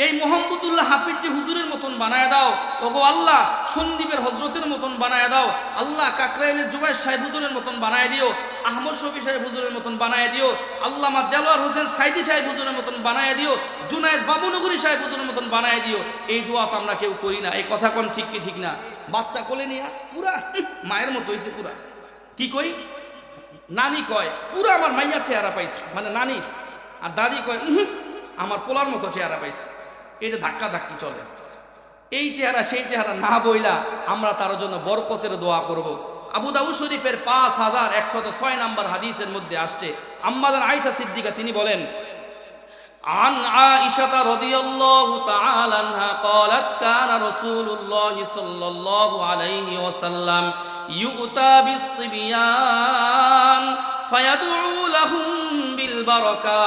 এই মোহাম্মদুল্লাহ হাফিজি হুজুরের মতন বানায় দাও ওগো আল্লাহ, সন্দীপের হজরতের মতন বানায় দাও আল্লাহ, কাকরাইলের জুবাইর সাহেব হুজুরের মতন বানায় দিও, আহমদ শফি সাহেব হুজুরের মতন বানায় দিও, আল্লামা দেলোয়ার হোসেন সাইদি সাহেব হুজুরের মতন বানায় দিও, জুনায়েদ বাবুনগরী সাহেব হুজুরের মতন বানায় দিও। এই দোয়া তো আমরা কেউ করি না। এই কথা কোন ঠিক কি ঠিক না? বাচ্চা কোলে নিয়ে পুরা মায়ের মতো হয়েছে, পুরা কি কই নানি কয় পুরা আমার মাইয়ার চেহারা পাইছে, মানে নানির। আর দাদি কয় আমার পোলার মতো চেহারা পাইছে। এই যে ধাক্কা ধাক্কি চলে, এই চেহারা সেই চেহারা না বইলা আমরা তার জন্য বরকতের দোয়া করব। আবু দাউদ শরীফের 5106 নম্বর হাদিসের মধ্যে আসছে, আম্মাজান আয়েশা সিদ্দিকা তিনি বলেন, عن عائشة رضي الله تعالى عنها قالت كان رسول الله صلى الله عليه وسلم يؤتى بالصبيان فيدعو لهم بالبركة।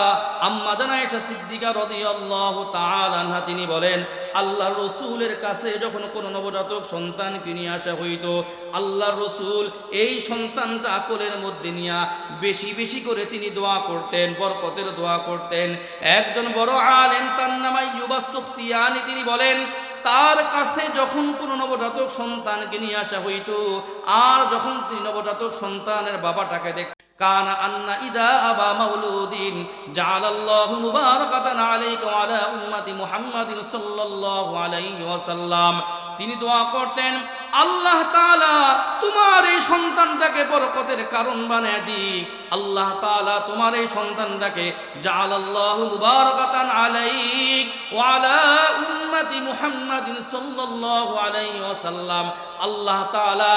আম্মা জান আয়েশা সিদ্দিকা রাদিয়াল্লাহু তাআলা আনহা তিনি বলেন, আল্লাহর রাসূলের কাছে যখন কোনো নবজাতক সন্তানকে নিয়ে আসা হইতো, আল্লাহর রাসূল এই সন্তানটা কোলের মধ্যে নিয়া বেশি বেশি করে তিনি দোয়া করতেন, বরকতের দোয়া করতেন। একজন বড় আলেম তার নাম আইয়ুব আস-সুখতিয়ানি তিনি বলেন, তার কাছে যখন কোনো নবজাতক সন্তানকে নিয়ে আসা হইতো, আর যখন তিনি নবজাতক সন্তানের বাবাটাকে দেখ কানা আন্না ইদা আবা মাউলুদিন জাআলাল্লাহু মুবারাকাতান আলাইকা ওয়া আলা উম্মতি মুহাম্মাদিন সাল্লাল্লাহু আলাইহি ওয়াসাল্লাম। তিনি দোয়া করতেন, আল্লাহ তাআলা তোমার এই সন্তানটাকে বরকতের কারণ বানায় দিক, আল্লাহ তাআলা তোমার এই সন্তানটাকে জাআলাল্লাহু মুবারাকাতান আলাইক ওয়া আলা উম্মতি মুহাম্মাদিন সাল্লাল্লাহু আলাইহি ওয়াসাল্লাম। আল্লাহ তাআলা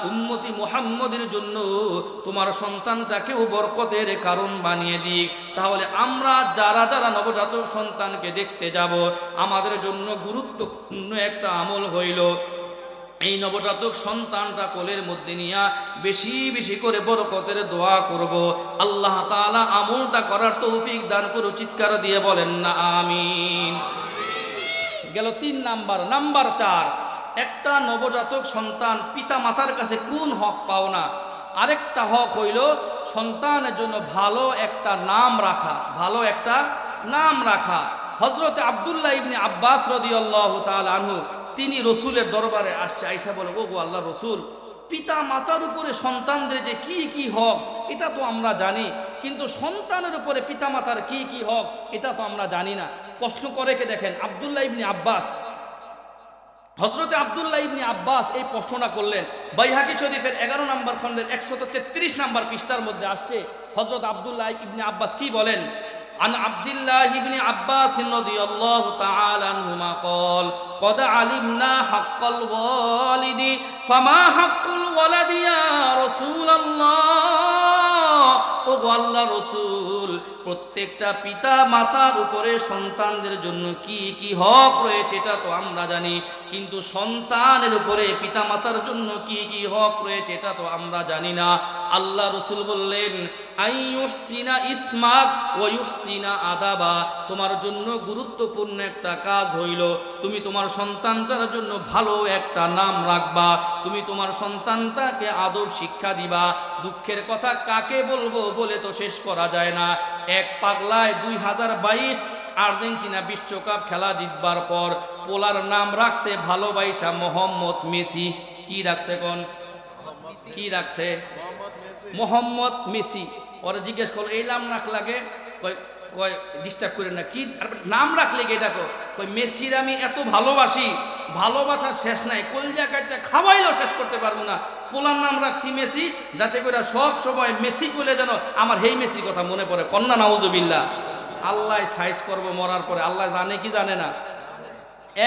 উম্মতি মুহাম্মদের জন্য তোমার সন্তানটাকেও বরকতের কারণ বানিয়ে দিক। তাহলে আমরা যারা যারা নবজাতক সন্তানকে দেখতে যাব, আমাদের জন্য গুরুত্বপূর্ণ একটা আমল হইল এই নবজাতক সন্তানটা কোলের মধ্যে নিয়ে বেশি বেশি করে বরকতের দোয়া করব। আল্লাহ তাআলা আমলটা করার তৌফিক দান করুন। চিৎকার দিয়ে বলেন না আমিন। গেল 3 নাম্বার। নাম্বার 4, একটা নবজাতক সন্তান পিতা মাতার কাছে কোন হক পাও না, আরেকটা হক হইল সন্তানের জন্য ভালো একটা নাম রাখা, ভালো একটা নাম রাখা। হযরত আব্দুল্লাহ ইবনে আব্বাস রাদিয়াল্লাহু তাআলা আনহু তিনি রসুলের দরবারে আসছে। আয়েশা বলে, ও গো আল্লাহ রসুল, পিতা মাতার উপরে সন্তানদের যে কি কি হক এটা তো আমরা জানি, কিন্তু সন্তানের উপরে পিতা মাতার কি কি হক এটা তো আমরা জানি না। প্রশ্ন করে কে দেখেন, আব্দুল্লাহ ইবনে আব্বাস, হযরতে আব্দুল্লাহ ইবনে আব্বাস এই প্রশ্নটা করলেন। বাইহাকি শরীফের 11 নম্বর খণ্ডের 133 নম্বর পৃষ্ঠার মধ্যে আসছে, হযরত আব্দুল্লাহ ইবনে আব্বাস কি বলেন, عن عبد الله بن عباس رضي الله تعالى عنهما قال قد علمنا حق الوالد فما حق الولد يا رسول الله। ও আল্লাহ রসুল, প্রত্যেকটা পিতা মাতার উপরে সন্তানদের জন্য কি কি হক রয়েছে এটা তো আমরা জানি, কিন্তু সন্তানের উপরে পিতা মাতার জন্য কি কি হক রয়েছে এটা তো আমরা জানি না। আল্লাহ রসুল বললেন, আইয়ুহসিনা ইসমাক ওয়া ইউহসিনা আদাবা, তোমার জন্য গুরুত্বপূর্ণ একটা কাজ হইল তুমি তোমার সন্তানটার জন্য ভালো একটা নাম রাখবা, তুমি তোমার সন্তানটাকে আদব শিক্ষা দিবা। দুঃখের কথা কাকে বলবো বলে তো শেষ করা যায় না। এক পাগলায় 2022 আর্জেন্টিনা বিশ্বকাপ খেলা জিতবার পর পোলার নাম রাখছে ভালোবাসা মোহাম্মদ মেসি। কি রাখছে কোন, কি রাখছে? মোহাম্মদ মেসি। ওরা জিজ্ঞেস করলো এই নাম রাখ লাগে, কয় ডিস্টার্ব করে না, কি নাম রাখলে কি এটা কই মেসির আমি এত ভালোবাসি, ভালোবাসার শেষ নাই, কলজা কাটটা খাওয়াইলেও শেষ করতে পারবো না। পোলার নাম রাখছি মেসি, যাতে করে সব সময় মেসি বলে যেন আমার হেই মেসির কথা মনে পড়ে। কন্যা নাউজুবিল্লাহ। আল্লাহ সাইজ করবো মরার পরে, আল্লাহ জানে কি জানে না।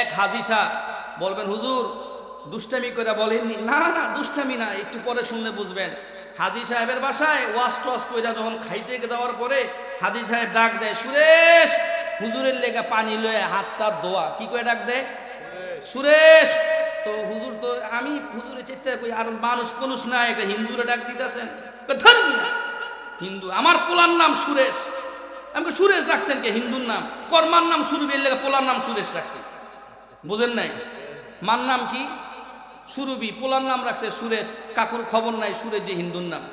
এক হাজী সাহ বলবেন, হুজুর দুষ্টামি করে বলেননি। না না দুষ্টামি না, একটু পরে শুনলে বুঝবেন। হাজী সাহেবের বাসায় ওয়াশ টোয়াশ কইরা যখন খাইতে যাওয়ার পরে হাজী সাহেব ডাক দেয়, সুরেশ, হুজুরের লেগা পানি লয়ে হাতটা দোয়া। কি করে ডাক দেয়? সুরেশ। তো হুজুর তো আমি হুজুরে চেষ্টা করি আর মানুষ না একটা হিন্দুরে ডাক দিতেছেন, ধর্মী না হিন্দু। আমার পোলার নাম সুরেশ, আমাকে সুরেশ রাখছেন কে? হিন্দুর নাম। কর্মার নাম সুরবি, এর লেগে পোলার নাম সুরেশ রাখছে। বুঝেন নাই? মার নাম কি? সুরবি, পোলার নাম রাখছে সুরেশ। কাকুর খবর নাই সুরেশ যে হিন্দুর নাম।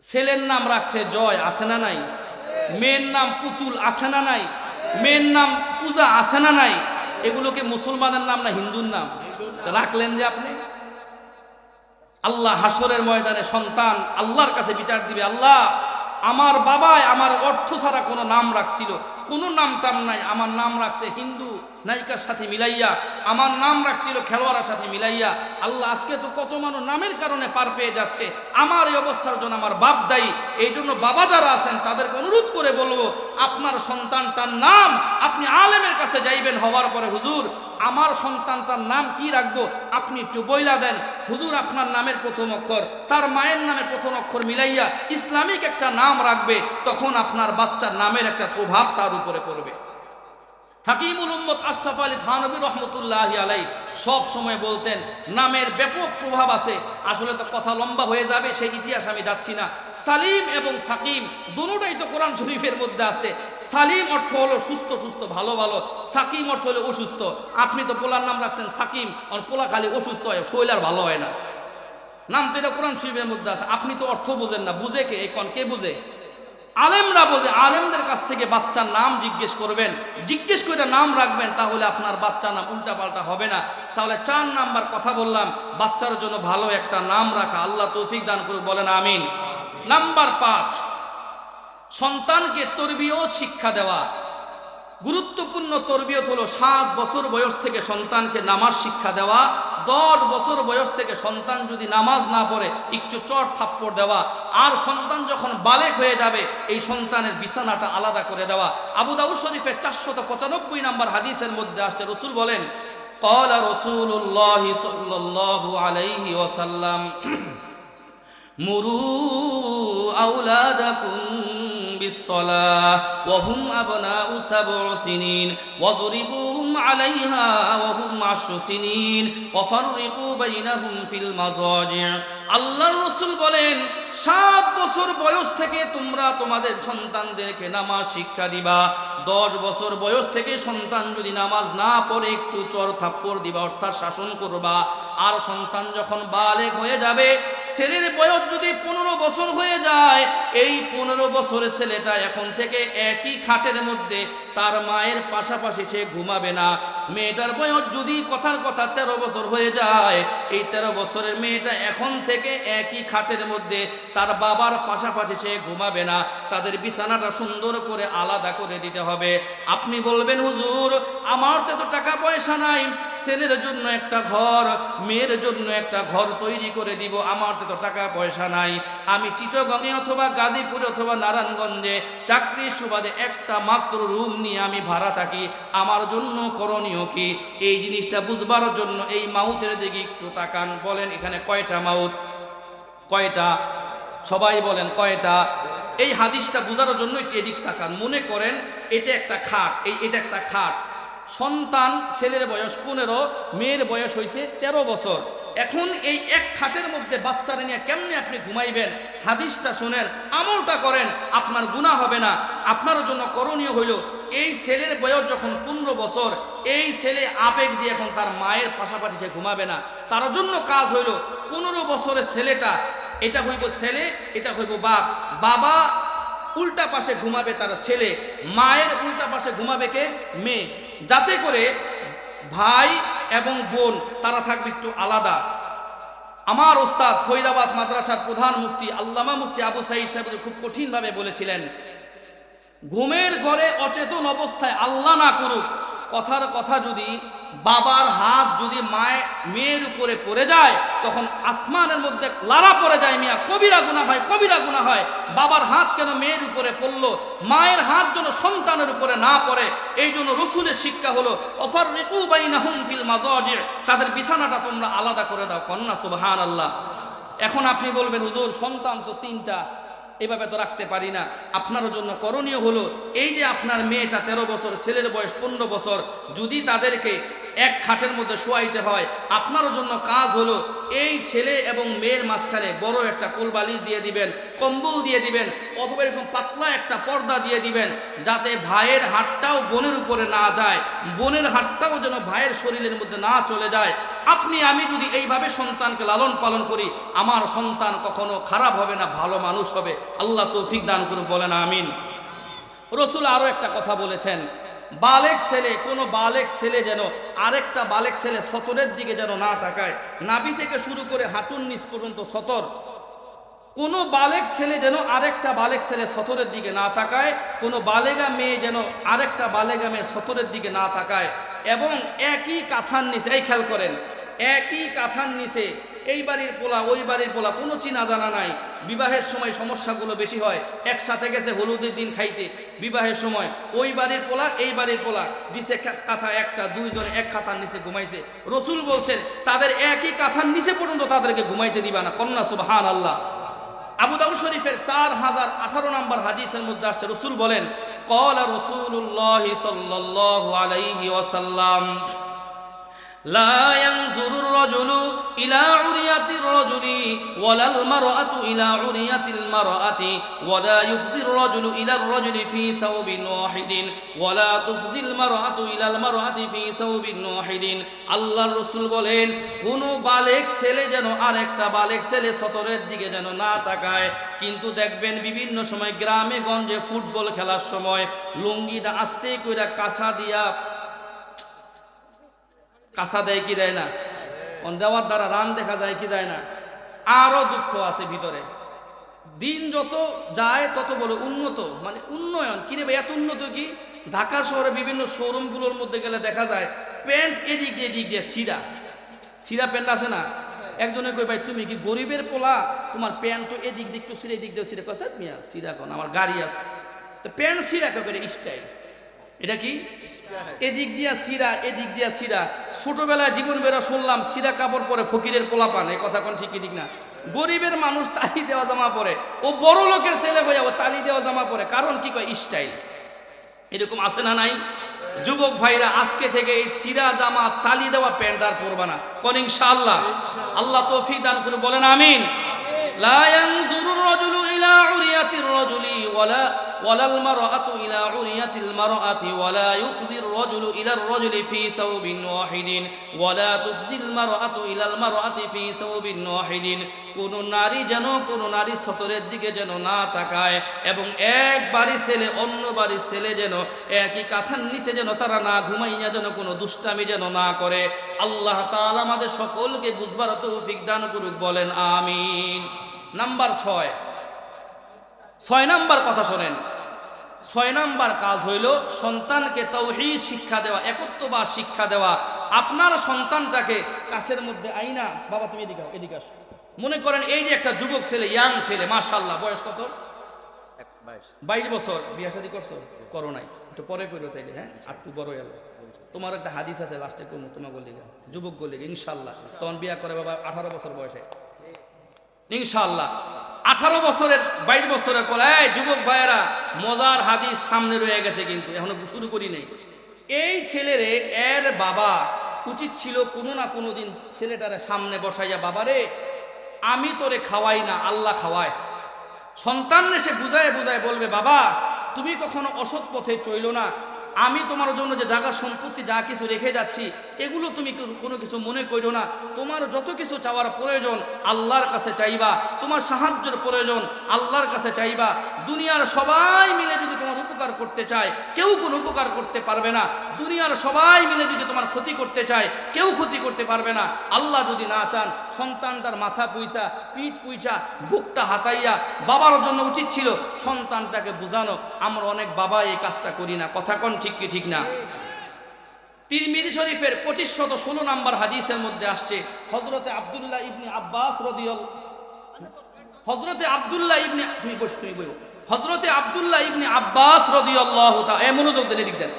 ছেলের নাম রাখছে জয়, আছে না নাই? মেয়ের নাম পুতুল, আছে না নাই? মেয়ের নাম পূজা, আছে না নাই? এগুলোকে মুসলমানের নাম না হিন্দুর নাম? রাখলেন যে আপনি। আল্লাহ হাসরের ময়দানে সন্তান আল্লাহর কাছে বিচার দিবে, আল্লাহ আমার বাবায় আমার অর্থ ছাড়া কোনো নাম রাখছিল, কোনো নাম টাম নাই, আমার নাম রাখছে হিন্দু নায়িকার সাথে মিলাইয়া, আমার নাম রাখছিল খেলোয়াড়ের সাথে মিলাইয়া। আল্লাহ আজকে তো কত মানুষ নামের কারণে পার পেয়ে যাচ্ছে, আমার এই অবস্থার জন্য আমার বাপ দায়ী। এই জন্য বাবা যারা আছেন তাদেরকে অনুরোধ করে বলবো, আপনার সন্তানটার নাম আপনি আলেমের কাছে যাইবেন, হওয়ার পরে হুজুর আমার সন্তানটার নাম কি রাখবো আপনি একটু বইলা দেন। হুজুর আপনার নামের প্রথম অক্ষর তার মায়ের নামের প্রথম অক্ষর মিলাইয়া ইসলামিক একটা নাম রাখবে, তখন আপনার বাচ্চার নামের একটা প্রভাব তার উপরে পড়বে। হাকিমুল উম্মত আশরাফ আলী থানভী রহমতুল্লাহি আলাইহি সব সময় বলতেন নামের ব্যাপক প্রভাব আছে। আসলে তো কথা লম্বা হয়ে যাবে, সেই ইতিহাস আমি যাচ্ছি না। সালিম এবং সাকিম দুটোটাই তো কোরআন শরীফের মধ্যে আছে। সালিম অর্থ হলো সুস্থ সুস্থ ভালো ভালো, সাকিম অর্থ হলো অসুস্থ। আপনি তো পোলার নাম রাখছেন সাকিম, আর পোলা খালি অসুস্থ হয়, শরীর আর ভালো হয় না। নাম তো এটা কোরআন শরীফের মধ্যে আছে, আপনি তো অর্থ বোঝেন না। বুঝে কে? এখন কে বুঝে? আলেমরা বোঝে। আলেমদের কাছ থেকে বাচ্চার নাম জিজ্ঞেস করবেন, জিজ্ঞেস করে নাম রাখবেন, তাহলে আপনার বাচ্চার নাম উল্টা পাল্টা হবে না। তাহলে 4 নাম্বার কথা বললাম, বাচ্চার জন্য ভালো একটা নাম রাখা। আল্লাহ তৌফিক দান করুক, বলেন আমিন। নাম্বার 5, সন্তানকে তরবিয়ত শিক্ষা দেওয়া। গুরুত্বপূর্ণ তরবিয়ত হলো 7 বছর বয়স থেকে সন্তানকে নামাজ শিক্ষা দেওয়া। 10 বছর বয়স থেকে সন্তান যদি নামাজ না পড়ে একটু চর থাপ্পড় দেওয়া। আর সন্তান যখন বালেগ হয়ে যাবে এই সন্তানের বিছানাটা আলাদা করে দেওয়া। আবু দাউদ শরীফের 495 নাম্বার হাদিসের মধ্যে আসছে, রাসূল বলেন, ক্বালা রাসূলুল্লাহ সাল্লাল্লাহু আলাইহি ওয়াসাল্লাম, মুরু আওলাদাকুম বিসসালাহ ওয়া হুম আবনাউ 7 সিনিন ওয়াযরিবুহুম আলাইহা ওয়া হুম 10 সিনিন ওয়া ফাররিকু বাইনাহুম ফিল মাযাজি'। আল্লাহর রাসূল বলেন 7 বছর বয়স থেকে তোমরা তোমাদের সন্তানদেরকে নামাজ শিক্ষা দিবা। 10 বছর বয়স থেকে সন্তান যদি নামাজ না পড়ে একটু চর থাপ্পড় দিবা, অর্থাৎ শাসন করবা। আর সন্তান যখন বালেগ হয়ে যাবে, ছেলের বয়স যদি 15 বছর হয়ে যায়, এই 15 বছরের ছেলেটা এখন থেকে একই খাটের মধ্যে তার মায়ের পাশাপাশি সে ঘুমাবে না। মেয়েটার বয়স যদি কথার কথা 13 বছর হয়ে যায়, এই 13 বছরের মেয়েটা এখন থেকে একই খাটের মধ্যে তার বাবার পাশাপাশি সে ঘুমাবে না। তাদের বিছানাটা সুন্দর করে আলাদা করে দিতে হবে। আপনি বলবেন, হুজুর আমার তো এত টাকা পয়সা নাই, ছেলের জন্য একটা ঘর মেয়ের জন্য একটা ঘর তৈরি করে দিব, আমার তো টাকা পয়সা নাই। আমি চিটাগংয়ে অথবা গাজীপুরে অথবা নারায়ণগঞ্জে চাকরির সুবাদে একটা মাত্র রুম নিয়ে আমি ভাড়া থাকি, আমার জন্য করণীয় কি? এই জিনিসটা বুঝবার জন্য এই মাউতের দিকে একটু তাকান। বলেন এখানে কয়টা মাউত? কয়টা? সবাই বলেন কয়টা? এই হাদিসটা বোঝার জন্য একটু এদিক তাকান। মনে করেন এটা একটা খাট, এটা একটা খাট। সন্তান ছেলের বয়স 15, মেয়ের বয়স হয়েছে 13 বছর। এখন এই এক খাটের মধ্যে বাচ্চারা নিয়ে কেমনে আপনি ঘুমাইবেন? হাদিসটা শুনেন, আমলটা করেন, আপনার গুনাহ হবে না। আপনার জন্য করণীয় হইল, এই ছেলের বয়স যখন 15 বছর, এই ছেলে আবেগ দিয়ে এখন তার মায়ের পাশাপাশি সে ঘুমাবে না। তার জন্য কাজ হইল 15 বছরের ছেলেটা, এটা হইব ছেলে, এটা হইব বাপ। বাবা উল্টা পাশে ঘুমাবে তার ছেলে, মায়ের উল্টা পাশে ঘুমাবে কে? মেয়ে। যাতে করে ভাই এবং বোন তারা থাকবে একটু আলাদা। আমার ওস্তাদ ফরিদাবাদ মাদ্রাসার প্রধান মুফতি আল্লামা মুফতি আবু সাঈদ সাহেব খুব কঠিনভাবে বলেছিলেন, ঘুমের ঘরে অচেতন অবস্থায় আল্লাহ না করুক, কথার কথা যদি বাবার হাত যদি মেয়ের উপরে পড়ে যায়, তখন আসমানের মধ্যে লারা পড়ে যায়। মিয়া কবিরা গুনাহ হয়, কবিরা গুনাহ হয়। বাবার হাত কেন মেয়ের উপরে পড়লো? মায়ের হাত যেন সন্তানের উপরে না পড়ে। এই জন্য রসুলের শিক্ষা হলো ফাররিকু বাইনাহুম ফিল মাযাজি', তাদের বিছানাটা তোমরা আলাদা করে দাও। কন্যা সুবহানাল্লাহ। এখন আপনি বলবেন, হুজুর সন্তান তো 3টা, এভাবে তো রাখতে পারি না। আপনার জন্য করণীয় হলো, এই যে আপনার মেয়েটা 13 বছর, ছেলের বয়স 15 বছর, যদি তাদেরকে এক খাটের মধ্যে শোয়াইতে হয়, আপনার জন্য কাজ হলো এই ছেলে এবং মেয়ের মাঝখানে বড় একটা কোলবালিশ দিয়ে দিবেন, কম্বল দিয়ে দিবেন, অথবা এরকম পাতলা একটা পর্দা দিয়ে দিবেন, যাতে ভাইয়ের হাতটাও বোনের উপরে না যায়, বোনের হাতটাও যেন ভাইয়ের শরীরের মধ্যে না চলে যায়। আপনি আমি যদি এইভাবে সন্তানকে লালন পালন করি, আমার সন্তান কখনো খারাপ হবে না, ভালো মানুষ হবে। আল্লাহ তৌফিক দান করে বলেন আমিন। রসুল আরো একটা কথা বলেছেন, বালেক ছেলে, কোনো বালেক ছেলে যেন আরেকটা বালেক ছেলে সতরের দিকে যেন না তাকায়, নাভি থেকে শুরু করে হাঁটুর নিচ পর্যন্ত সতর। কোনো বালেক ছেলে যেন আরেকটা বালেক ছেলে সতরের দিকে না তাকায়, কোনো বালেগা মেয়ে যেন আরেকটা বালেগা মেয়ে সতরের দিকে না তাকায়। এবং একই কাঁথার নিচে, এই খেয়াল করেন, একই কাঁথার নিচে এই বাড়ির পোলা ওই বাড়ির পোলা, কোনো চিনা জানা নাই। বিবাহের সময় সমস্যাগুলো বেশি হয়, একসাথে গেছে হলুদের দিন খাইতে, বিবাহের সময় ওই বাড়ির পোলা এই বাড়ির পোলা দিছে কাঁথা একটা, দুইজন এক কাঁথার নিচে ঘুমাইছে। রসুল বলছেন তাদের একই কাঁথার নিচে পর্যন্ত তাদেরকে ঘুমাইতে দিবা না। কন্যা সুবহানাল্লাহ। আবু দাউদ শরীফের 4018 নম্বর হাদিসের মধ্যে আসছে, রসুল বলেন, ক্বালা রাসূলুল্লাহ সাল্লাল্লাহু আলাইহি ওয়াসাল্লাম, লা ইয়ানজুরুর রাজুলু ইলা উরিয়াতির রাজুলি ওয়ালাল মারআতু ইলা উরিয়াতিল মারআতি ওয়ালা ইফজির রাজুলু ইলার রাজুলি ফি সাওবিন ওয়াহিদিন ওয়ালা তুফজিল মারআতু ইলাল মারআতি ফি সাওবিন ওয়াহিদিন। আল্লাহর রাসূল বলেন, কোন বালেক ছেলে যেন আরেকটা বালেক ছেলে সতরের দিকে যেন না তাকায়। কিন্তু দেখবেন বিভিন্ন সময় গ্রামে গঞ্জে ফুটবল খেলার সময় লুঙ্গিটা আস্তে কইরা কাঁসা দেয় কি দেয় না, দেওয়ার দ্বারা রান দেখা যায় কি যায় না। আরো দুঃখ আছে ভিতরে, দিন যত যায় তত বলে উন্নত, মানে উন্নয়ন। কিরে ভাই এত উন্নত কি? ঢাকা শহরে বিভিন্ন শোরুমগুলোর মধ্যে গেলে দেখা যায় প্যান্ট এদিক দিয়ে ছিঁড়া প্যান্ট আছে না। একজনে কই, ভাই তুমি কি গরিবের পোলা, তোমার প্যান্ট তো এদিক দিক তো ছিঁড়ে, এদিক দিয়ে ছিঁড়ে, কথা মিয়া ছিঁড়া কোন, আমার গাড়ি আছে তো প্যান্ট ছিঁড়া করে স্টাইল, এটা কি এদিক দিয়া ছিঁড়া এদিক দিয়া ছিঁড়া। ছোটবেলায় জীবন বেরা শুনলাম ছিঁড়া কাপড় পরে ফকিরের পোলা পান, এই কথা কোন ঠিক ঠিক না? গরিবের মানুষ তালি দেওয়া জামা পরে, ও বড় লোকের ছেলে ভাইয়া ও তালি দেওয়া জামা পরে, কারণ কি কয় স্টাইল। এরকম আছে না নাই? যুবক ভাইরা আজকে থেকে এই ছিঁড়া জামা তালি দেওয়া প্যান্ট আর পরবা না, কোন ইনশাআল্লাহ। আল্লাহ তৌফিক দান করে বলেন আমিন। লা ইয়ানজুরুর রাজুলু ইলা উরিয়াতির রাজুলি ওয়ালাল মারআতু ইলা উরিয়াতিল মারআতি ওয়ালা ইফজির রাজুলু ইলার রাজুলি ফি সাওবিন ওয়াহিদিন ওয়ালা তুফজিল মারআতু ইলাল মারআতি ফি সাওবিন ওয়াহিদিন। কোন নারী যেন কোন নারী সতরের দিকে যেন না তাকায়, এবং এক বাড়ির ছেলে অন্য বাড়ির ছেলে যেন একই কাঁথার নিচে যেন তারা না ঘুমাইয়া যেন কোনো দুষ্টামি যেন না করে। আল্লাহ তাআলা আমাদের সকলকে বুঝবার তৌফিক দান করুক, বলেন আমিন। নাম্বার 6 নাম্বার কথা শোনেন। 6 নাম্বার কাজ হইল সন্তানকে তাওহীদ শিক্ষা দেওয়া, একত্ববাদ শিক্ষা দেওয়া। আপনার সন্তানটাকে কাছের মধ্যে আইনা, বাবা তুমি এদিকে আসো। মনে করেন এই যে একটা যুবক ছেলে, ইয়াং ছেলে, মাশাআল্লাহ, বয়স কত? 22 বছর। বিয়ে শাদী করছো? করো নাই, একটু পরে করো তাইলে, হ্যাঁ একটু বড় এলো। তোমার একটা হাদিস আছে লাস্টে কোন, তোমার বললি যুবক বললি ইনশাআল্লাহ তখন বিয়ে করে বাবা 18 বছর বয়সে ইনশাআল্লাহ। 18 বছরের 22 বছরের পর এই যুবক ভাইয়েরা মজার হাদিস সামনে রয়ে গেছে, কিন্তু এখনো শুরু করি নাই। এই ছেলেরে এর বাবা উচিত ছিল কোনো না কোনো দিন ছেলেটারে সামনে বসাইয়া, বাবারে আমি তোরে খাওয়াই না, আল্লাহ খাওয়ায়। সন্তানরে সে বুঝায় বলবে, বাবা তুমি কখনো অসৎ পথে চইলো না, আমি তোমার জন্য যে জায়গা সম্পত্তি যা কিছু রেখে যাচ্ছি এগুলো তুমি কোনো কিছু মনে করো না। তোমার যত কিছু চাওয়ার প্রয়োজন আল্লাহর কাছে চাইবা, তোমার সাহায্যের প্রয়োজন আল্লাহর কাছে চাইবা। দুনিয়ার সবাই মিলে যদি তোমার উপকার করতে চায় কেউ কোনো উপকার করতে পারবে না। দুনিয়ার সবাই মিলে যদি তোমার ক্ষতি করতে চায় কেউ ক্ষতি করতে পারবে না। আল্লাহ যদি না চান, সন্তানটার মাথা পুইছা, পিঠ পুইছা, বুকটা হাতাইয়া বাবার জন্য উচিত ছিল সন্তানটাকে বোঝানো। আমরা অনেক বাবা এই কাজটা করি না, কথা কোন ঠিক কি ঠিক না? তিরমিজি শরীফের 2516 নম্বর হাদিসের মধ্যে আসছে, হযরতে আব্দুল্লাহ ইবনে আব্বাস রাদিয়াল্লাহু তাআলা, মনোযোগ দেন, এদিক দেন।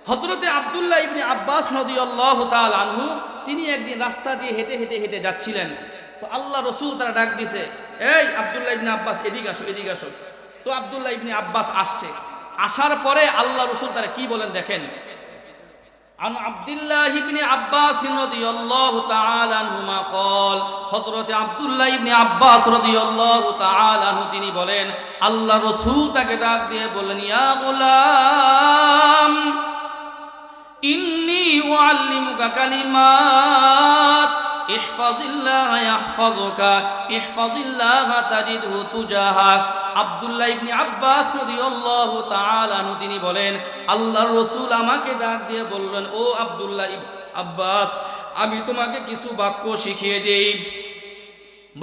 হযরতে আব্দুল্লাহ ইবনে আব্বাস রাদিয়াল্লাহু তাআলা আনহু তিনি একদিন রাস্তা দিয়ে হেঁটে যাচ্ছিলেন। তো আল্লাহ রাসূল তারা ডাক দিছে, এই আব্দুল্লাহ ইবনে আব্বাস এদিকে আসো। তো আব্দুল্লাহ ইবনে আব্বাস আসছে। আসার পরে আল্লাহ রাসূল তারা কি বলেন দেখেন, عن عبد الله بن عباس رضي الله تعالى عنهما قال হযরত আব্দুল্লাহ ইবনে আব্বাস রাদিয়াল্লাহু তাআলা আনহু তিনি বলেন আল্লাহ রাসূল তাকে ডাক দিয়ে বললেন ইয়া গোলাম ইন্নী উআল্লিমুকা কালিমাত ইহফাজিল্লাহ ইয়াহফাজুকা ইহফাজিল্লাহ তাজিদহু তুজাহাক। আব্দুল্লাহ ইবনে আব্বাস রাদিয়াল্লাহু তাআলা আনহু তিনি বলেন আল্লাহর রাসূল আমাকে ডাক দিয়ে বললেন ও আব্দুল্লাহ ইবনে আব্বাস আমি তোমাকে কিছু বাক্য শিখিয়ে দেই।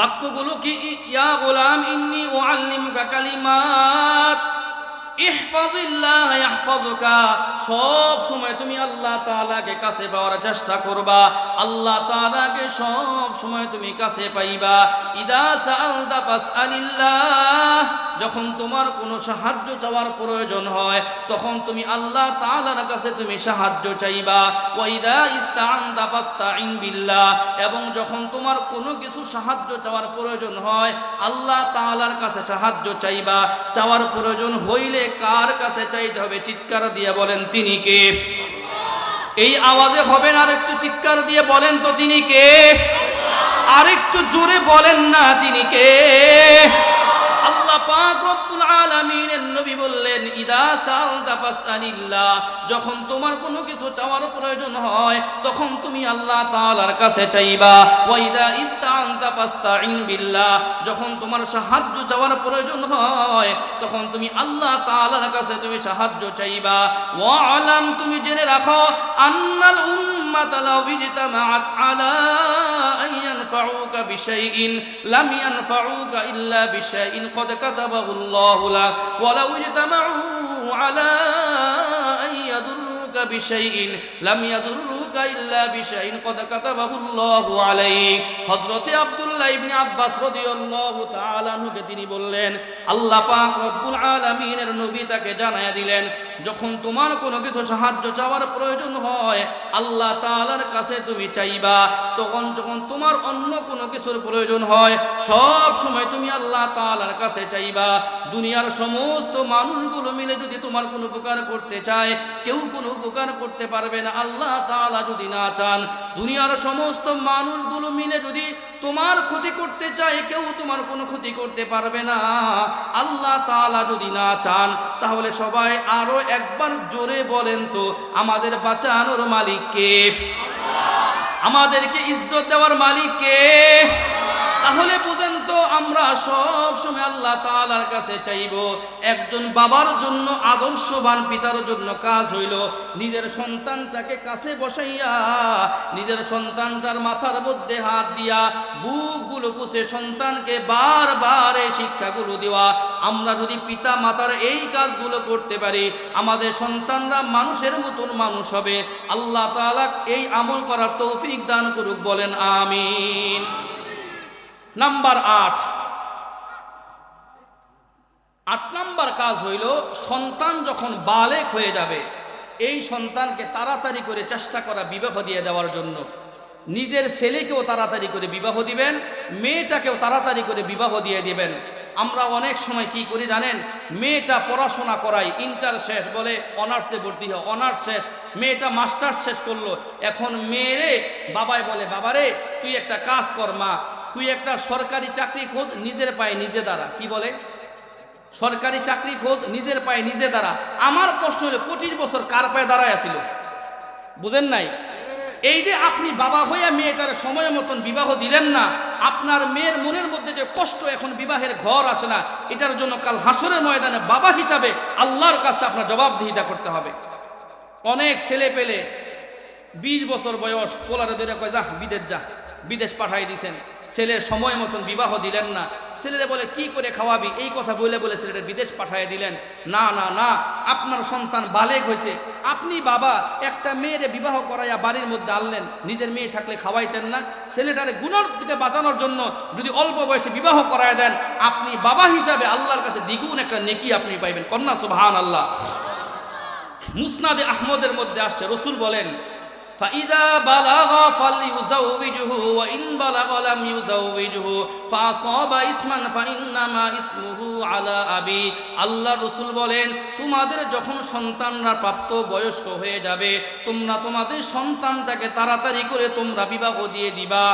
বাক্যগুলো কি ইয়া গোলাম ইন্নী উআল্লিমুকা কালিমাত ইহফাজিল্লাহ ইয়াহফাজুকা, সব সময় তুমি আল্লাহ তাআলাকে কাছে পাওয়ার চেষ্টা করবা, আল্লাহ তাআলাকে সব সময় তুমি কাছে পাইবা। ইদা সাআলতা ফাসআলিল্লাহ, যখন তোমার কোনো সাহায্য চাওয়ার প্রয়োজন হয় তখন তুমি আল্লাহ তাআলার কাছে তুমি সাহায্য চাইবা। ওয়া ইদা ইসতাআনতা ফাসতাইন বিল্লাহ, এবং যখন তোমার কোনো কিছু সাহায্য চাওয়ার প্রয়োজন হয় আল্লাহ তাআলার কাছে সাহায্য চাইবা। চাওয়ার প্রয়োজন হইলে কার কাছে চাইতে হবে? চিৎকার দিয়ে বলেন তিনি কে? এই আওয়াজে হবে না, আর একটু চিৎকার দিয়ে বলেন তো তিনি কে? আর একটু জোরে বলেন না তিনি কে? আল্লাহ পাক রব্বুল আলামিনের নবী বললেন ইদা সাআলতা ফাসআলিল্লাহ, যখন তোমার কোনো কিছু চাওয়ার প্রয়োজন হয় তখন তুমি আল্লাহ তাআলার কাছে চাইবা। ওয়া ইদা ইসতাআনতা ফাসতাইন বিল্লাহ, যখন তোমার সাহায্য চাওয়ার প্রয়োজন হয় তখন তুমি আল্লাহ তাআলার কাছে তুমি সাহায্য চাইবা। ওয়া আলাম, তুমি জেনে রাখো আন্নাল উম্মাতা লাউ ইজতামাআত আলা আন ইয়ানফাউকা বিশাইইন লাম ইয়ানফাউকা ইল্লা বিশাইইন قد كتبه الله لك ولو اجتمعوا على أن يضروك بشيء لم يضروك إلا بشيء قد كتبه الله عليك। হযরত আব্দুল্লাহ ইবনে আব্বাস রাদিয়াল্লাহু তাআলা আনহুকে তিনি বললেন আল্লাহ পাক রব্বুল আলামিনের নবী তাকে জানায়া দিলেন যখন তোমার কোনো কিছু সাহায্য চাওয়ার প্রয়োজন হয় আল্লাহ তাআলার কাছে তুমি চাইবা। তখন যখন তোমার অন্য কোনো কিছুর প্রয়োজন হয় সব সময় তুমি আল্লাহ তাআলার কাছে চাইবা। দুনিয়ার সমস্ত মানুষগুলো মিলে যদি তোমার কোনো উপকার করতে চায় কেউ কোনো উপকার করতে পারবে না আল্লাহ তাআলা যদি না চান। দুনিয়ার সমস্ত মানুষগুলো মিলে যদি তোমার ক্ষতি করতে চায় কেউ তোমার কোনো ক্ষতি করতে পারবে না আল্লাহ তাআলা যদি না চান। তাহলে সবাই আরো একবার জোরে বলেন তো আমাদের বাঁচানোর মালিক কে? আমাদেরকে ইজ্জত দেওয়ার মালিক কে? তাহলে বুঝেন তো আমরা সব সময় আল্লাহ তাআলার কাছে চাইব। একজন বাবার জন্য আদর্শবান পিতার জন্য কাজ হইল নিজের সন্তানটাকে কাছে বসাইয়া নিজের সন্তানটার মাথার মধ্যে হাত দিয়া বুকগুলো পুষে সন্তানকে বারবার এই শিক্ষাগুলো দেওয়া। আমরা যদি পিতা মাতার এই কাজগুলো করতে পারি আমাদের সন্তানরা মানুষের মতন মানুষ হবে। আল্লাহ তাআলা এই আমল করার তৌফিক দান করুক, বলেন আমিন। নাম্বার 8 নাম্বার কাজ হইল সন্তান যখন বালেগ হয়ে যাবে এই সন্তানকে তাড়াতাড়ি করে চেষ্টা করা বিবাহ দিয়ে দেওয়ার জন্য। নিজের ছেলেকেও তাড়াতাড়ি করে বিবাহ দিবেন, মেয়েটাকেও তাড়াতাড়ি করে বিবাহ দিয়ে দিবেন। আমরা অনেক সময় কি করি জানেন? মেয়েটা পড়াশোনা করাই, ইন্টার শেষ বলে অনার্সে ভর্তি হয়, অনার্স শেষ, মেয়েটা মাস্টার্স শেষ করলো। এখন মেয়েরে বাবাই বলে বাবারে তুই একটা কাজ কর, মা তুই একটা সরকারি চাকরি খোঁজ নিজের পায়ে নিজে দাঁড়া। কি বলে? সরকারি চাকরি খোঁজ নিজের পায়ে নিজে দাঁড়া। আমার প্রশ্ন হলো 25 বছর কার পায়ে দাঁড়ায় ছিল? বুঝেন নাই? এই যে আপনি বাবা হইয়া মেয়েটার সময় মতন বিবাহ দিলেন না, আপনার মেয়ের মনের মধ্যে যে কষ্ট এখন বিবাহের ঘর আসে না, এটার জন্য কাল হাসরের ময়দানে বাবা হিসাবে আল্লাহর কাছে আপনার জবাবদিহিতা করতে হবে। অনেক ছেলে পেলে 20 বছর বয়স পোলারে ধরে কয় যা বিদেশ যা, বিদেশ পাঠাই দিয়েছেন। ছেলের সময় মতন বিবাহ দিলেন না। ছেলেরা বলে কি করে খাওয়াবি, এই কথা বলে বলে ছেলেটা বিদেশ পাঠিয়ে দিলেন। না না না, আপনার সন্তান বালেগ হয়েছে, আপনি বাবা একটা মেয়েরে বিবাহ করাইয়া বাড়ির মধ্যে আনলেন, নিজের মেয়ে থাকলে খাওয়াইতেন না? ছেলেটারে গুনার থেকে বাঁচানোর জন্য যদি অল্প বয়সে বিবাহ করায় দেন আপনি বাবা হিসাবে আল্লাহর কাছে দ্বিগুণ একটা নেকি আপনি পাইবেন। কন্যা সুবহানাল্লাহ। মুসনাদে আহমদের মধ্যে আসছে রাসূল বলেন فإذا بلغ فليزوجه وإن بلغ لم يزوجه فأصاب إثما فإنما إثمه على أبي আল্লাহ রাসূল বলেন তোমাদের যখন সন্তানরা প্রাপ্ত বয়স্ক হয়ে যাবে তোমরা তোমাদের সন্তানটাকে তাড়াতাড়ি করে তোমরা বিবাহ দিয়ে দিবা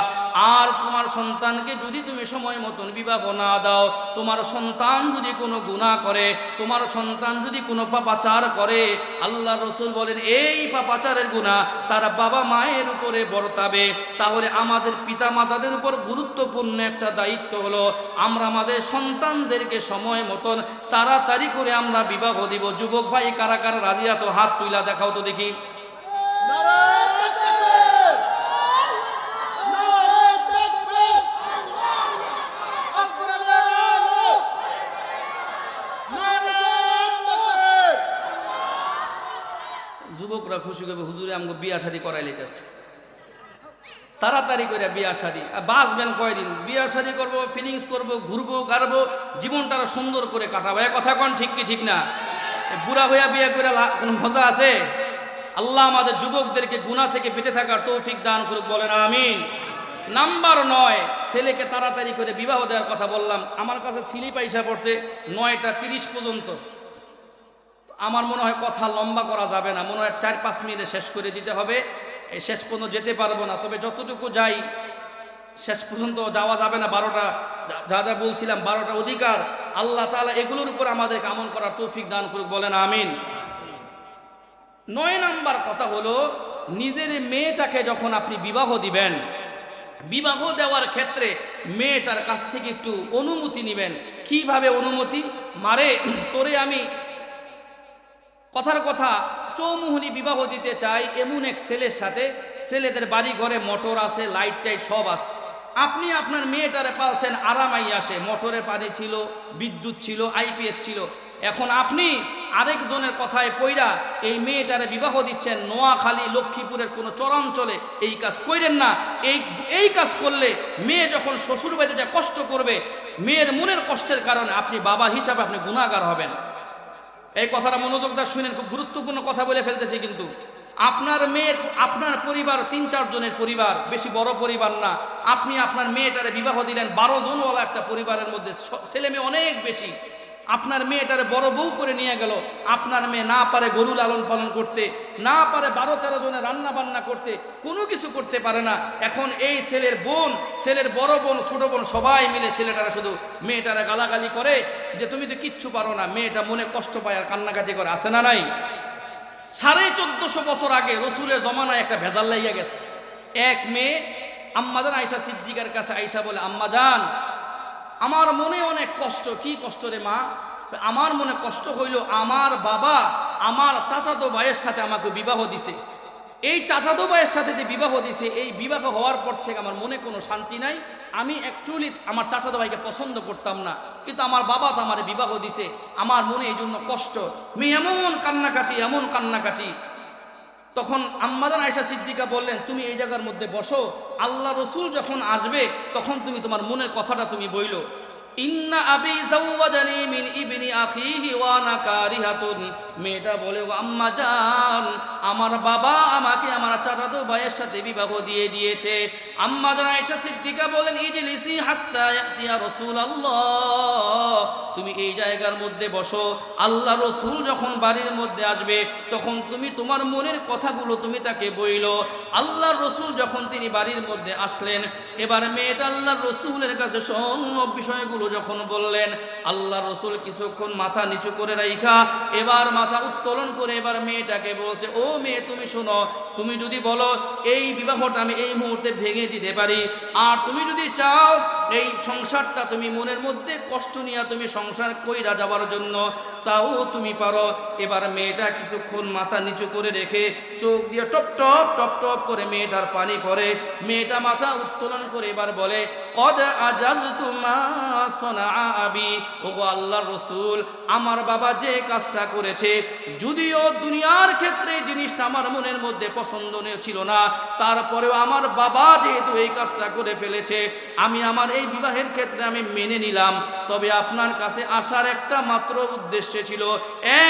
আর তোমার সন্তানকে যদি তুমি সময় মতন বিবাহ না দাও তোমার সন্তান যদি কোনো গুনাহ করে তোমার সন্তান যদি কোনো পাপাচার করে আল্লাহ রাসূল বলেন এই পাপাচারের গুনাহ তার বাবা মায়ের উপরে বর্তাবে তাহলে আমাদের পিতা মাতাদের উপর গুরুত্বপূর্ণ একটা দায়িত্ব হলো আমরা আমাদের সন্তানদেরকে সময় মতন তাড়াতাড়ি করে আমরা বিবাহ দিব যুবক ভাই কারা কারা রাজি আছো হাত তুইলা দেখাও তো দেখি যুবকরা খুশি করবে হুজুরে আমাকে বিয়া শাদী করাই লিতেছে তাড়াতাড়ি করে বিয়া শাদী বাঁচবেন কয়দিন বিয়া শাদী করবো ফিলিংস করবো ঘুরবো গাড়বো জীবনটা সুন্দর করে কাটাবো এ কথা কোন ঠিক কি ঠিক না বুড়া হইয়া বিয়া করে কোনো মজা আছে আল্লাহ আমাদের যুবকদেরকে গুনাহ থেকে বেঁচে থাকার তৌফিক দান করুক বলেন আমিন নাম্বার 9 ছেলেকে তাড়াতাড়ি করে বিবাহ দেওয়ার কথা বললাম আমার কাছে স্লিপ আইসা পড়ছে 9:30 পর্যন্ত আমার মনে হয় কথা লম্বা করা যাবে না মনে হয় 4-5 মিনিটে শেষ করে দিতে হবে এই শেষ পর্যন্ত যেতে পারবো না তবে যতটুকু যাই শেষ পর্যন্ত যাওয়া যাবে না 12টা যা যা বলছিলাম 12টা অধিকার আল্লাহ তাআলা এগুলোর উপর আমাদেরকে আমল করার তৌফিক দান করুক বলেন আমিন 9 নাম্বার কথা হলো নিজের মেয়েটাকে যখন আপনি বিবাহ দিবেন বিবাহ দেওয়ার ক্ষেত্রে মেয়েটার কাছ থেকে একটু অনুমতি নেবেন কিভাবে অনুমতি মারে তোরে আমি কথার কথা চৌমুহনী বিবাহ দিতে চাই এমন এক ছেলের সাথে ছেলেদের বাড়ি ঘরে মোটর আছে লাইট টাইট সব আছে আপনি আপনার মেয়েটারে পালছেন আরামাই আসে মোটরে পানি ছিল বিদ্যুৎ ছিল আইপিএস ছিল এখন আপনি আরেকজনের কথায় পইরা এই মেয়েটারে বিবাহ দিচ্ছেন নোয়াখালী লক্ষ্মীপুরের কোনো চরাঞ্চলে এই কাজ কইরেন না এই কাজ করলে মেয়ে যখন শ্বশুর বাড়িতে যা কষ্ট করবে মেয়ের মনের কষ্টের কারণে আপনি বাবা হিসাবে আপনি গুনাহগার হবেন এই কথাটা মনোযোগ দিয়ে শুনেন খুব গুরুত্বপূর্ণ কথা বলে ফেলতেছি কিন্তু আপনার মেয়ের আপনার পরিবার 3-4 জনের পরিবার বেশি বড় পরিবার না আপনি আপনার মেয়েটারে বিবাহ দিলেন 12 জনওয়ালা একটা পরিবারের মধ্যে ছেলে মেয়ে অনেক বেশি আপনার মেয়েটারে বড় বউ করে নিয়ে গেল আপনার মেয়ে না পারে গরু লালন পালন করতে না পারে 12-13 জনের রান্না বান্না করতে কোনো কিছু করতে পারে না এখন এই ছেলের বোন ছেলের বড় বোন ছোট বোন সবাই মিলে ছেলেটারা শুধু মেয়েটারা গালাগালি করে যে তুমি তো কিচ্ছু পারো না মেয়েটা মনে কষ্ট পায় আর কান্নাকাটি করে আছে না নাই 1450 বছর আগে রসুলের জমানায় একটা ভেজাল লাইয়া গেছে এক মেয়ে আম্মাজান আয়েশা সিদ্দিকার কাছে আয়েশা বলে আম্মাজান আমার মনে অনেক কষ্ট কি কষ্ট রে মা আমার মনে কষ্ট হইল আমার বাবা আমার চাচাতো ভাইয়ের সাথে আমাকে বিবাহ দিছে এই চাচাতো ভাইয়ের সাথে যে বিবাহ দিছে এই বিবাহ হওয়ার পর থেকে আমার মনে কোনো শান্তি নাই আমি অ্যাকচুয়ালি আমার চাচাতো ভাইকে পছন্দ করতাম না কিন্তু আমার বাবা তো আমার বিবাহ দিছে আমার মনে এই জন্য কষ্ট মেয়ে এমন কান্নাকাটি তখন আম্মাজান আয়েশা সিদ্দিকা বললেন তুমি এই জায়গার মধ্যে বসো আল্লাহ রসুল যখন আসবে তখন তুমি তোমার মনের কথাটা তুমি বইলো ইন্না আবি যাওয়াজানি মিন ইবনি আখিহি ওয়া আনা কারিহাতুন মেয়েটা বলে ও আম্মা জান আমার বাবা আমাকে আমার চাচাতো ভাইয়ের সাথে বিবাহ দিয়ে দিয়েছে আম্মা জান আয়েশা সিদ্দিকা বলেন ইজলিসি হাত্তা ইয়াতিয়া রাসূলুল্লাহ তুমি এই জায়গার মধ্যে বসো আল্লাহ রাসূল যখন বাড়ির মধ্যে আসবে তখন তুমি তোমার মনের কথাগুলো তুমি তাকে বইলো আল্লাহ রাসূল যখন তিনি বাড়ির মধ্যে আসলেন এবার মেয়েটা আল্লাহ রাসূলের কাছে সব বিষয়গুলো যখন বললেন আল্লাহ রাসূল কিছুক্ষণ মাথা নিচু করে রাইখা এবার মাথা উত্তোলন করে এবার মেয়েটাকে বলছে ও মেয়ে তুমি শোনো তুমি যদি বলো এই বিবাহটা আমি এই মুহূর্তে ভেঙে দিতে পারি আর তুমি যদি চাও এই সংসারটা তুমি মনের মধ্যে কষ্ট নিয়ে তুমি সংসার কইরা যাওয়ার জন্য তাও তুমি পারো এবার মেয়েটা কিছুক্ষণ মাথা নিচু করে রেখে চোখ দিয়ে টপ টপ করে মেয়েটার পানি পড়ে মেয়েটা মাথা উত্তোলন করে এবার বলে কদ আজাজতু মা সনা আবি ওগো আল্লাহর রাসূল আমার বাবা যে কাজটা করেছে যদিও দুনিয়ার ক্ষেত্রে জিনিসটা আমার মনের মধ্যে পছন্দনীয় ছিল না তারপরেও আমার বাবা যেহেতু এই কাজটা করে ফেলেছে আমি আমার এই বিবাহের ক্ষেত্রে আমি মেনে নিলাম তবে আপনার কাছে আসার একটা মাত্র উদ্দেশ্য ছিল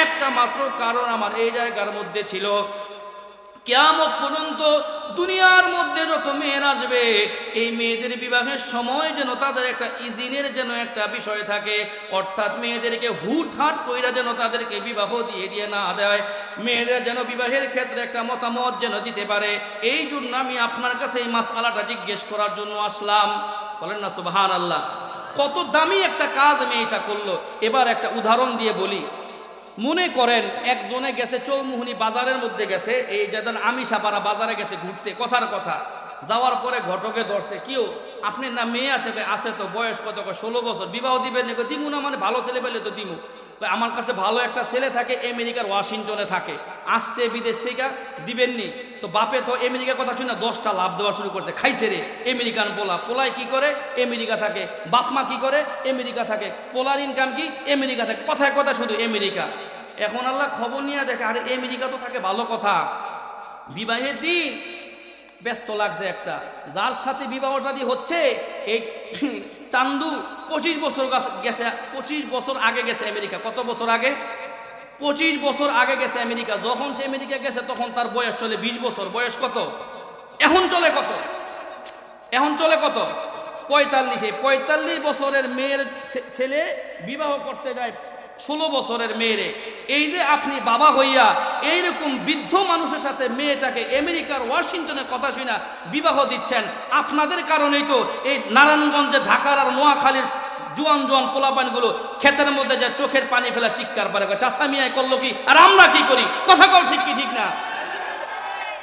একটা মাত্র কারণ আমার এই জায়গার মধ্যে ছিল কিয়ামত পর্যন্ত দুনিয়ার মধ্যে যত মেয়ের আসবে, এই মেয়েদের বিবাহের সময় যেন তাদের একটা ইজিনের যেন একটা বিষয় থাকে, অর্থাৎ মেয়েদেরকে হুটহাট কইরা যেন তাদেরকে বিবাহ দিয়ে না দেয়, মেয়েরা যেন বিবাহের ক্ষেত্রে একটা মতামত যেন দিতে পারে। এই জন্য আমি আপনার কাছে এই মাসআলাটা জিজ্ঞেস করার জন্য আসলাম। বলেন না সুবহানাল্লাহ। কত দামি একটা কাজ মেয়েটা করলো। এবার একটা উদাহরণ দিয়ে বলি। মনে করেন একজনে গেছে চৌমুহনী বাজারের মধ্যে গেছে, এই যেদিন আমিষাপাড়া বাজারে গেছে ঘুরতে, কথার কথা যাওয়ার পরে ঘটকে ধরছে, কিও আপনার না মেয়ে আছে? আছে তো। বয়স কত? 16 বছর। বিবাহ দিবেন নাকি? দিমু না। মানে ভালো ছেলে পেলে তো দিমু। আমার কাছে ভালো একটা ছেলে থাকে, আমেরিকার ওয়াশিংটনে থাকে, আসছে বিদেশ থেকে, দিবেননি? তো বাপে তো আমেরিকার কথা শুনে 10টা লাভ দেওয়া শুরু করছে। খাইছে রে আমেরিকান পোলায় কি করে? আমেরিকা থাকে। বাপ মা কি করে? আমেরিকা থাকে। পোলার ইনকাম কি? আমেরিকা থাকে। কথায় কথা শুধু আমেরিকা। এখন আল্লাহ খবর নিয়ে দেখে, আরে আমেরিকা তো থাকে, ভালো কথা। বিবাহের দিন ব্যস্ত লাগছে একটা, যার সাথে বিবাহ শাদী হচ্ছে এই চান্দু 25 বছর গেছে, 25 বছর আগে গেছে আমেরিকা। কত বছর আগে? 25 বছর আগে গেছে আমেরিকা। যখন সে আমেরিকা গেছে তখন তার বয়স চলে 20 বছর। বয়স কত? এখন চলে কত? এখন চলে কত? 45। 45 বছরের মেয়ের ছেলে বিবাহ করতে যায় 16 বছরের মেয়েরে। এই যে আপনি বাবা হইয়া এইরকম বৃদ্ধ মানুষের সাথে মেয়েটাকে আমেরিকার ওয়াশিংটনে কথা শুনা বিবাহ দিচ্ছেন, আপনাদের কারণেই তো এই নারায়ণগঞ্জে, ঢাকার আর নোয়াখালীর জোয়ান পোলাপানগুলো ক্ষেতের মধ্যে যা চোখের পানি ফেলা চিৎকার পারে, চাচা মিয়ায় করলো কি আর আমরা কি করি? কথা কল ঠিক কি ঠিক না?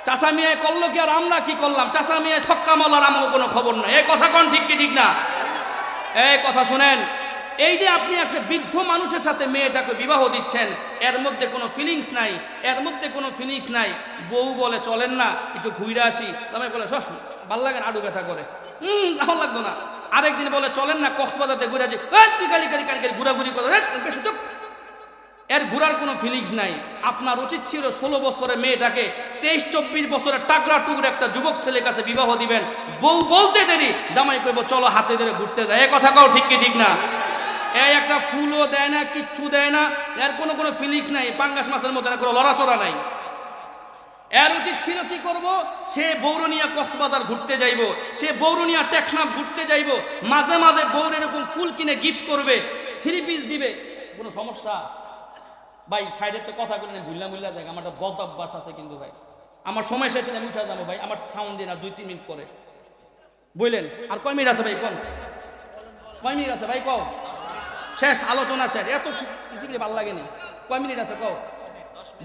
চাচা মিয়ায় করলো কি আর আমরা কি করলাম? চাচা মিয়ায় ছক্কা মালার আমার কোনো খবর নাই। এই কথা কন ঠিক কি ঠিক না? এই কথা শুনেন, এই যে আপনি একটা বৃদ্ধ মানুষের সাথে মেয়েটাকে বিবাহ দিচ্ছেন, এর মধ্যে কোনো ফিলিংস নাই, এর মধ্যে কোনো ফিলিংস নাই। বউ বলে চলেন না একটু ঘুরে আসি, তবে বলে সব ভাল লাগে না, আডু ব্যথা করে, ভালো লাগতো না। আরেকদিন বলে চলেন না কক্সবাজারতে ঘুরে আসি, কালি ঘুরাঘুরি করে, বেশ চুপ। এর ঘোরার কোনো ফিলিংস নাই। আপনার উচিত ছিল 16 বছরের মেয়েটাকে 23-24 বছরের টাকরা টুকরা একটা যুবক ছেলের কাছে বিবাহ দিবেন। বউ বলতে দেরি, জামাই কইব চলো হাতে ধরে ঘুরতে যায়। এই কথা কও ঠিক কি ঠিক না? এই একটা ফুলও দেয় না, কিচ্ছু দেয় না, এর কোনো ফিলিংস নাই। পাঙ্গাস মাছের মধ্যে কোনো লড়াচড়া নাই। এর উচিত ছিল কি করব? সে বৌরনিয়া কক্সবাজার ঘুরতে যাইব, সে বৌরনিয়া টেকনাফ ঘুরতে যাইব, মাঝে মাঝে বউর এরকম ফুল কিনে গিফট করবে, 3 পিস দিবে। কোনো সমস্যা? ভাই সাইডের তো কথা বলে ভুল্লা দেখ, আমার একটা বদ অভ্যাস আছে কিন্তু ভাই। আমার সময় শেষ হলে আমি উঠে যাবো ভাই, আমার সাউন্ড দিন আর 2-3 মিনিট পরে বললেন। আর কয় মিনিট আছে ভাই? কম কয় মিনিট আছে ভাই? কও শেষ, আলোচনা শেষ। এত ভালো লাগেনি। কয় মিনিট আছে? কও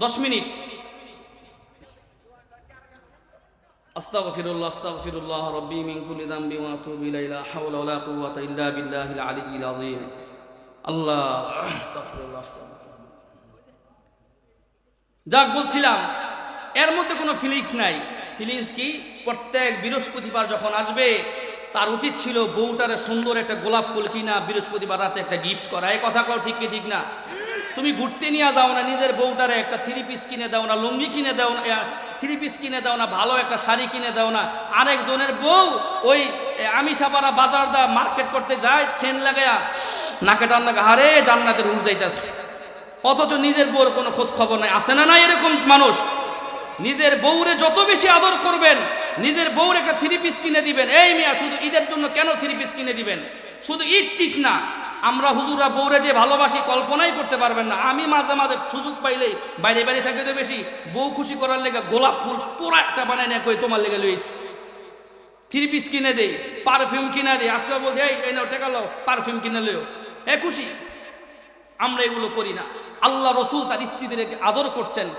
10 মিনিট। আস্তাগফিরুল্লাহ আস্তাগফিরুল্লাহ রাব্বি মিন কুল্লি যামবি ওয়া আতুবু ইলাইহি লা হাওলা ওয়া লা কুওয়াতা ইল্লা বিল্লাহিল আলিয়্যিল আযীম। আল্লাহ আস্তাগফিরুল্লাহ। যাক বলছিলাম, এর মধ্যে কোনো ফিলিংস নাই। ফিলিংস কি? প্রত্যেক বৃহস্পতিবার যখন আসবে তার উচিত ছিল বউটারে সুন্দর একটা গোলাপ ফুল কিনা বৃহস্পতিবার রাতে একটা গিফট করা। এই কথা কও ঠিক কি ঠিক না? তুমি ঘুরতে নিয়ে যাও না, নিজের বউটারে একটা 3 পিস কিনে দাও না, লুঙ্গি কিনে দাও না, 3 পিস কিনে দাও না, ভালো একটা শাড়ি কিনে দাও না। আরেকজনের বউ ওই আমিষাপাড়া বাজার দা মার্কেট করতে যায়, সেন লাগায়া নাকে টান লাগা, হারে জান্নাতের উড় যাইতেছে, অথচ নিজের বউর কোনো খোঁজ খবর নাই। আছে না নাই এরকম মানুষ? নিজের বউরে যত বেশি আদর করবেন, নিজের বউর একটা 3 পিস কিনে দিবেন। এই মিয়া, শুধু ঈদের জন্য কেন 3 পিস কিনে দিবেন? শুধু ঈদ ঠিক না, আমরা হুজুরা বউরে যে ভালোবাসি কল্পনাই করতে পারবেন না। আমি মাঝে মাঝে সুযোগ পাইলেই বাইরে থাকে তো বেশি, বউ খুশি করার লেগে গোলাপ ফুল পুরো একটা বানাই না কই তোমার লেগে লইছি, 3 পিস কিনে দেই, পারফিউম কিনে দেই। আজকে বলছি এই নাও টাকা লাও, পারফিউম কিনে লইও, খুশি। আমরা এগুলো করি না। আল্লাহ রসুল তার স্ত্রীদেরকে আদর করতেন,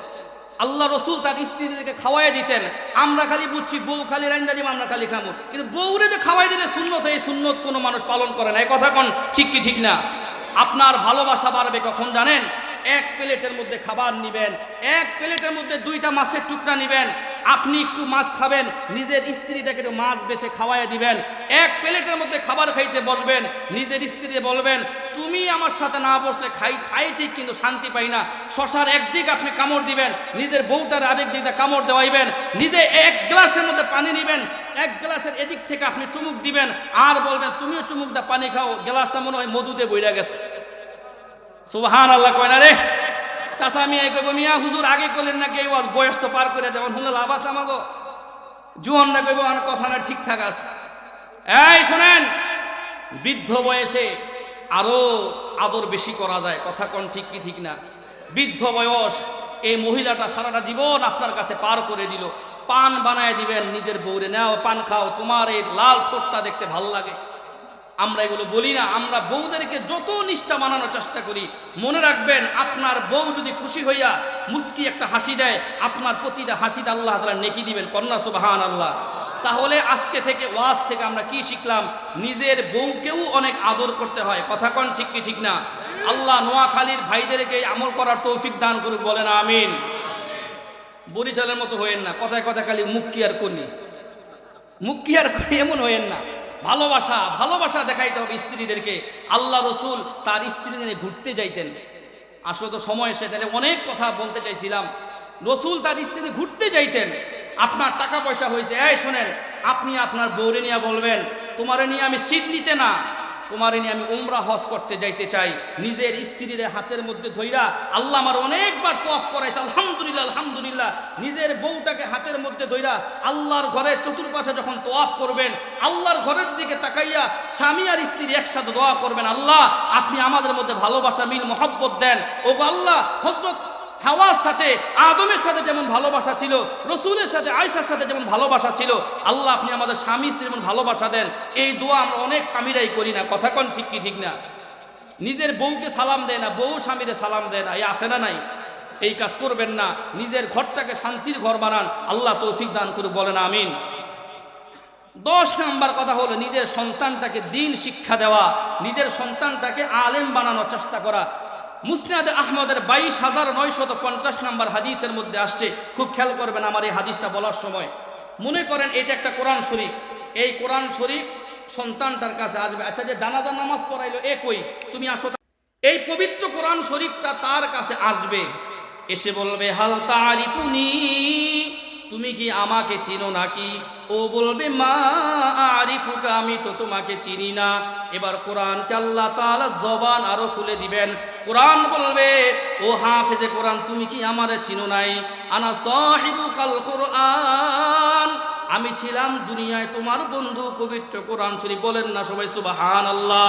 আল্লাহ রসুল তার স্ত্রীদেরকে খাওয়াই দিতেন। আমরা খালি বুঝছি বউ খালি রাইন্দা দিব, আমরা খালি খাবো, কিন্তু বউরে যে খাওয়াই দিলে সুন্নত, এই সুন্নত কোনো মানুষ পালন করে না। এই কথা কোন ঠিক কি ঠিক না? আপনার ভালোবাসা বাড়বে কখন জানেন? 1 প্লেটের মধ্যে খাবার নিবেন, 1 প্লেটের মধ্যে 2টা মাছের টুকরা নিবেন, আপনি একটু মাছ খাবেন, নিজের স্ত্রীটাকে একটু মাছ বেছে খাওয়াই দিবেন। 1 প্লেটের মধ্যে খাবার খাইতে বসবেন, নিজের স্ত্রী বলবেন তুমি আমার সাথে না বসলে খাইছি কিন্তু শান্তি পাই না। শশার একদিক আপনি কামড় দিবেন, নিজের বউটার আরেক দিকে কামড় দেওয়াইবেন, নিজে 1 গ্লাসের মধ্যে পানি নিবেন, 1 গ্লাসের এদিক থেকে আপনি চুমুক দিবেন, আর বলবেন তুমিও চুমুক দা পানি খাও, গ্লাসটা মনে হয় মধুতে বইরা গেছে। সুবহানাল্লাহ কয় না রে? চাচা মিয়া কইব মিয়া হুজুর আগে করলেন নাকি এই ওয়াজ বয়স তো পার করে দেবেন হলে লাভ আছে আমাগো জুয়ানরা কইব আমার কথা না ঠিকঠাক আছে এই শোনেন বৃদ্ধ বয়সে আরো আদর বেশি করা যায় কথা কোন ঠিক কি ঠিক না বৃদ্ধ বয়স এই মহিলাটা সারাটা জীবন আপনার কাছে পার করে দিল পান বানায় দিবেন নিজের বউরে নাও পান খাও তোমার এই লাল ঠোঁটটা দেখতে ভাল লাগে আমরা এগুলো বলি না আমরা বউদেরকে যত নিষ্ঠা বানানোর চেষ্টা করি মনে রাখবেন আপনার বউ যদি খুশি হইয়া মুস্কি একটা হাসি দেয় আপনার প্রতিটা হাসিতে আল্লাহ তাআলা নেকি দিবেন কন্যা সুবহানাল্লাহ তাহলে আজকে থেকে ওয়াজ থেকে আমরা কি শিখলাম নিজের বউকেও অনেক আদর করতে হয় কথা কোন ঠিক কি ঠিক না আল্লাহ নোয়াখালীর ভাইদেরকে আমল করার তৌফিক দান করুক বলেন আমিন বরিশালের মতো হইেন না কথায় কথা খালি মুখ কি আর করি এমন হইেন না ভালোবাসা ভালোবাসা দেখাইতে হবে স্ত্রীদেরকে আল্লাহ রসুল তার স্ত্রী নিয়ে ঘুরতে যাইতেন আসলে তো সময় সেটা অনেক কথা বলতে চাইছিলাম রসুল তার স্ত্রী ঘুরতে যাইতেন আপনার টাকা পয়সা হয়েছে এই শোনেন আপনি আপনার বউরে নিয়ে বলবেন তোমারে নিয়ে আমি সিট নিতে না তোমারে নিয়ে আমি উমরা হজ করতে যাইতে চাই নিজের স্ত্রীর হাতের মধ্যে ধইরা আল্লাহ আমার অনেকবার তওয়াফ করাইছে আলহামদুলিল্লাহ আলহামদুলিল্লাহ নিজের বউটাকে হাতের মধ্যে ধইরা আল্লাহর ঘরের চতুর্পাশে যখন তওয়াফ করবেন আল্লাহর ঘরের দিকে তাকাইয়া স্বামী আর স্ত্রী একসাথে দোয়া করবেন আল্লাহ আপনি আমাদের মধ্যে ভালোবাসা মিল মহব্বত দেন ওগো আল্লাহ হযরত হাওয়ার সাথে আদমের সাথে যেমন ভালোবাসা ছিল রসুলের সাথে আয়েশার সাথে যেমন ভালোবাসা ছিল আল্লাহ আপনি আমাদের স্বামী স্ত্রী যেমন ভালোবাসা দেন এই দোয়া আমরা অনেক স্বামীরাই করি না কথা কোন ঠিক কি ঠিক না নিজের বউকে সালাম দেয় না বউ স্বামীরে সালাম দেয় না এই আছে না নাই এই কাজ করবেন না নিজের ঘরটাকে শান্তির ঘর বানান আল্লাহ তৌফিক দান করে বলেন আমিন 10 নম্বর কথা হলো নিজের সন্তানটাকে দ্বীন শিক্ষা দেওয়া নিজের সন্তানটাকে আলেম বানানোর চেষ্টা করা মুসনাদ আহমদের 22,950 নম্বর হাদিসের মধ্যে আসছে খুব খেয়াল করবেন আমার এই হাদিসটা বলার সময় মনে করেন এটা একটা কোরআন শরীফ এই কোরআন শরীফ সন্তানটার কাছে আসবে আচ্ছা যে জানাজা নামাজ পড়াইলো কই তুমি আসো এই পবিত্র কোরআন শরীফটা তার কাছে আসবে এসে বলবে হাল তারিফুনি তুমি কি আমাকে চিনো নাকি ও বলবে মা আরিফুকা আমি তো তোমাকে চিনি না এবার কোরআনকে আল্লাহ তাআলা জবান আরো খুলে দিবেন কোরআন বলবে ও হাফেজে কোরআন তুমি কি আমারে চিনো নাই আনা সাহিবুকাল কোরআন আমি ছিলাম দুনিয়ায় তোমার বন্ধু পবিত্র কোরআন শরীফ বলেন না সবাই সুবহানাল্লাহ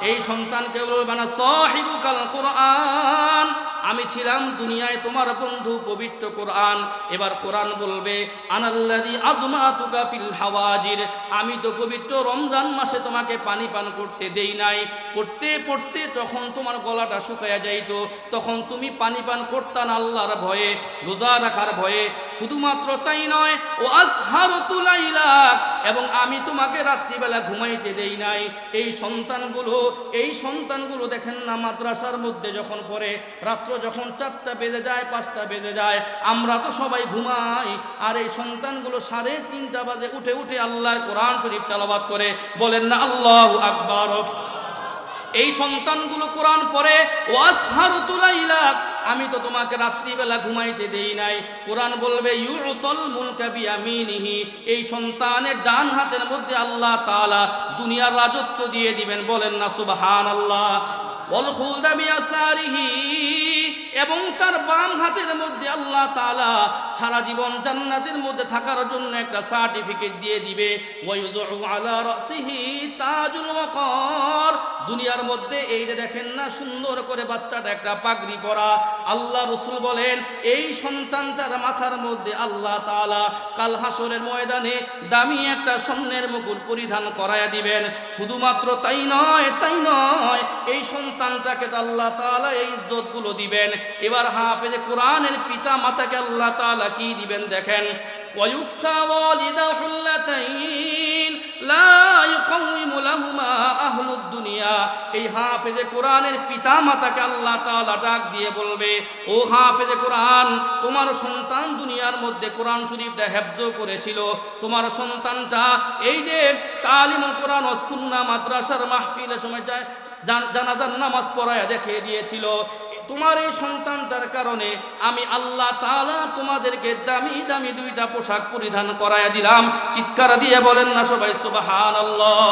এই সন্তানকে বলবে না সাহিবুকাল কোরআন আমি ছিলাম দুনিয়ায় তোমার বন্ধু পবিত্র কোরআন এবার কোরআন বলবে আনাল্লাযী আজমাতুকা ফিল হাওয়াজির আমি তো পবিত্র রমজান মাসে তোমাকে পানি পান করতে দেই নাই পড়তে পড়তে যখন তোমার গলাটা শুকায়া যাইতো তখন তুমি পানি পান করতা না আল্লাহর ভয়ে রোজা রাখার ভয়ে শুধুমাত্র তাই নয় ও আসহারতু লাইলাক এবং আমি তোমাকে রাত্রিবেলা ঘুমাইতে দেই নাই এই সন্তানগুলো দেখেন না মাদ্রাসার মধ্যে যখন পড়ে রাত্র যখন 4টা বেজে যায় 5টা বেজে যায় আমরা তো সবাই ঘুমাই আর এই সন্তানগুলো 3:30 বাজে উঠে আল্লাহর কোরআন শরীফ তেলাওয়াত করে বলেন না আল্লাহু আকবার এই সন্তানগুলো কোরআন পড়ে ওয়াসহারতু লাইলাক আমি তো তোমাকে রাত্রিবেলা ঘুমাইতে দেই নাই কোরআন বলবে ইউতল মুলকা বিয়ামিনিহি এই সন্তানের ডান হাতের মধ্যে আল্লাহ তাআলা দুনিয়ার রাজত্ব দিয়ে দিবেন বলেন না সুবহানাল্লাহ ওয়াল খুলদা বিয়াসারিহি এবং তার বাম হাতের মধ্যে আল্লাহ তাআলা সারা জীবন জান্নাতের মধ্যে থাকার জন্য একটা সার্টিফিকেট দিয়ে দিবে ওয়ায়ুযু আলা রাসিহি তাজুল ওয়াকার দুনিয়ার মধ্যে এই যে দেখেন না সুন্দর করে বাচ্চাটা একটা পাগড়ি পরা আল্লাহ রাসূল বলেন এই সন্তানটার মাথার মধ্যে আল্লাহ তাআলা কাল হাসরের ময়দানে দামি একটা স্বর্ণের মুকুট পরিধান করায়া দিবেন শুধুমাত্র তাই নয় এই সন্তানটাকে তো আল্লাহ তাআলা এই ইজ্জতগুলো দিবেন এবার হাফেজে কোরআনের পিতা মাতাকে আল্লাহ তাআলা কি দিবেন দেখেন ওয়ায়ুকসা ওয়ালিদাহুল্লাতাইন লা ইউকাউইমু লাহুমা আহলুদ দুনিয়া এই হাফেজে কোরআনের পিতা মাতাকে আল্লাহ তাআলা ডাক দিয়ে বলবে ও হাফেজে কোরআন তোমার সন্তান দুনিয়ার মধ্যে কোরআন শরীফটা হেফজ করেছিল তোমার সন্তানটা এই যে তালিমুল কোরআন ও সুন্নাহ মাদ্রাসার মাহফিলের সময় যায় জানাজার নামাজ পড়ায়া দেখিয়ে দিয়েছিল তোমার এই সন্তানটার কারণে আমি আল্লাহ তাআলা তোমাদেরকে দামি দামি 2টা পোশাক পরিধান করায়া দিলাম চিৎকার দিয়ে বলেন না সবাই সুবহানাল্লাহ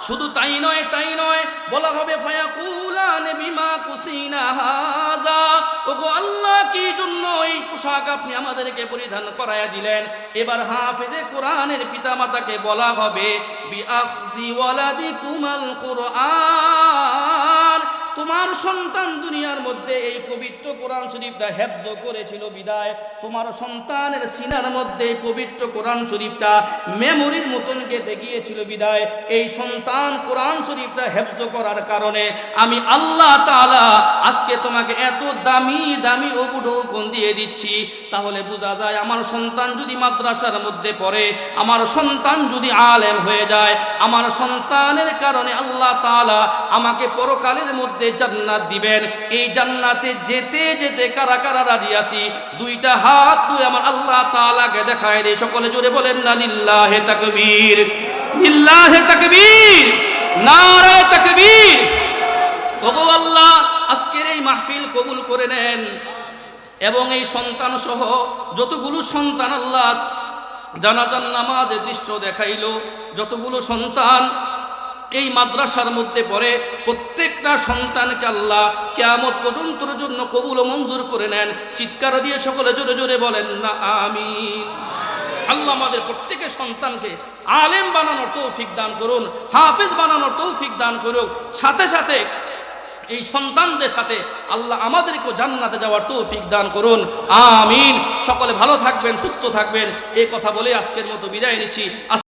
শুধু তাই নয় বলা হবে ফায়াকুলান বিমা কুসিনা হাযা, ওগো আল্লাহ কি জন্য এই পোশাক আপনি আমাদেরকে পরিধান করায়া দিলেন। এবার হাফেজে কোরআনের পিতামাতাকে বলা হবে বিআখজি ওয়ালাদিকুমাল কুরআন, তোমার সন্তান দুনিয়ার মধ্যে এই পবিত্র কোরআন শরীফটা হেফজ করেছিল বিদায় তোমার সন্তানের সিনার মধ্যে এই পবিত্র কোরআন শরীফটা মেমোরির মতন গেঁথে গিয়েছিল বিদায় এই সন্তান কোরআন শরীফটা হেফজ করার কারণে আমি আল্লাহ তাআলা আজকে তোমাকে এত দামি দামি উপঢৌকন দিয়ে দিচ্ছি। তাহলে বোঝা যায় আমার সন্তান যদি মাদ্রাসার মধ্যে পড়ে, আমার সন্তান যদি আলেম হয়ে যায়, আমার সন্তানের কারণে আল্লাহ তাআলা আমাকে পরকালের মধ্যে জান্নাত দিবেন। এই জান্নাতে যেতে যেতে কারা কারা রাজি আছি? দুইটা হাত তুলে আমার আল্লাহ তাআলাকে দেখায় দেই। সকলে জোরে বলেন না লিল্লাহি তাকবীর, লিল্লাহি তাকবীর, নারে তাকবীর। ওগো আল্লাহ আজকের এই মাহফিল কবুল করে নেন এবং এই সন্তান সহ যতগুলো সন্তান আল্লাহ জানাজার নামাজে দৃশ্য দেখাইলো, যতগুলো সন্তান এই মাদ্রাসার মধ্যে পড়ে, প্রত্যেকটা সন্তানকে আল্লাহ কিয়ামত পর্যন্তর জন্য কবুল ও মঞ্জুর করে নেন। চিৎকার দিয়ে সকলে জোরে জোরে বলেন না আমিন। আল্লাহ আমাদের প্রত্যেকের সন্তানকে আলেম বানানোর তৌফিক দান করুন, হাফেজ বানানোর তৌফিক দান করুন। সাথে সাথে এই সন্তানদের সাথে আল্লাহ আমাদেরকে জান্নাতে যাওয়ার তৌফিক দান করুন, আমিন। সকলে ভালো থাকবেন, সুস্থ থাকবেন, এই কথা বলে আজকের মতো বিদায় নিচ্ছি।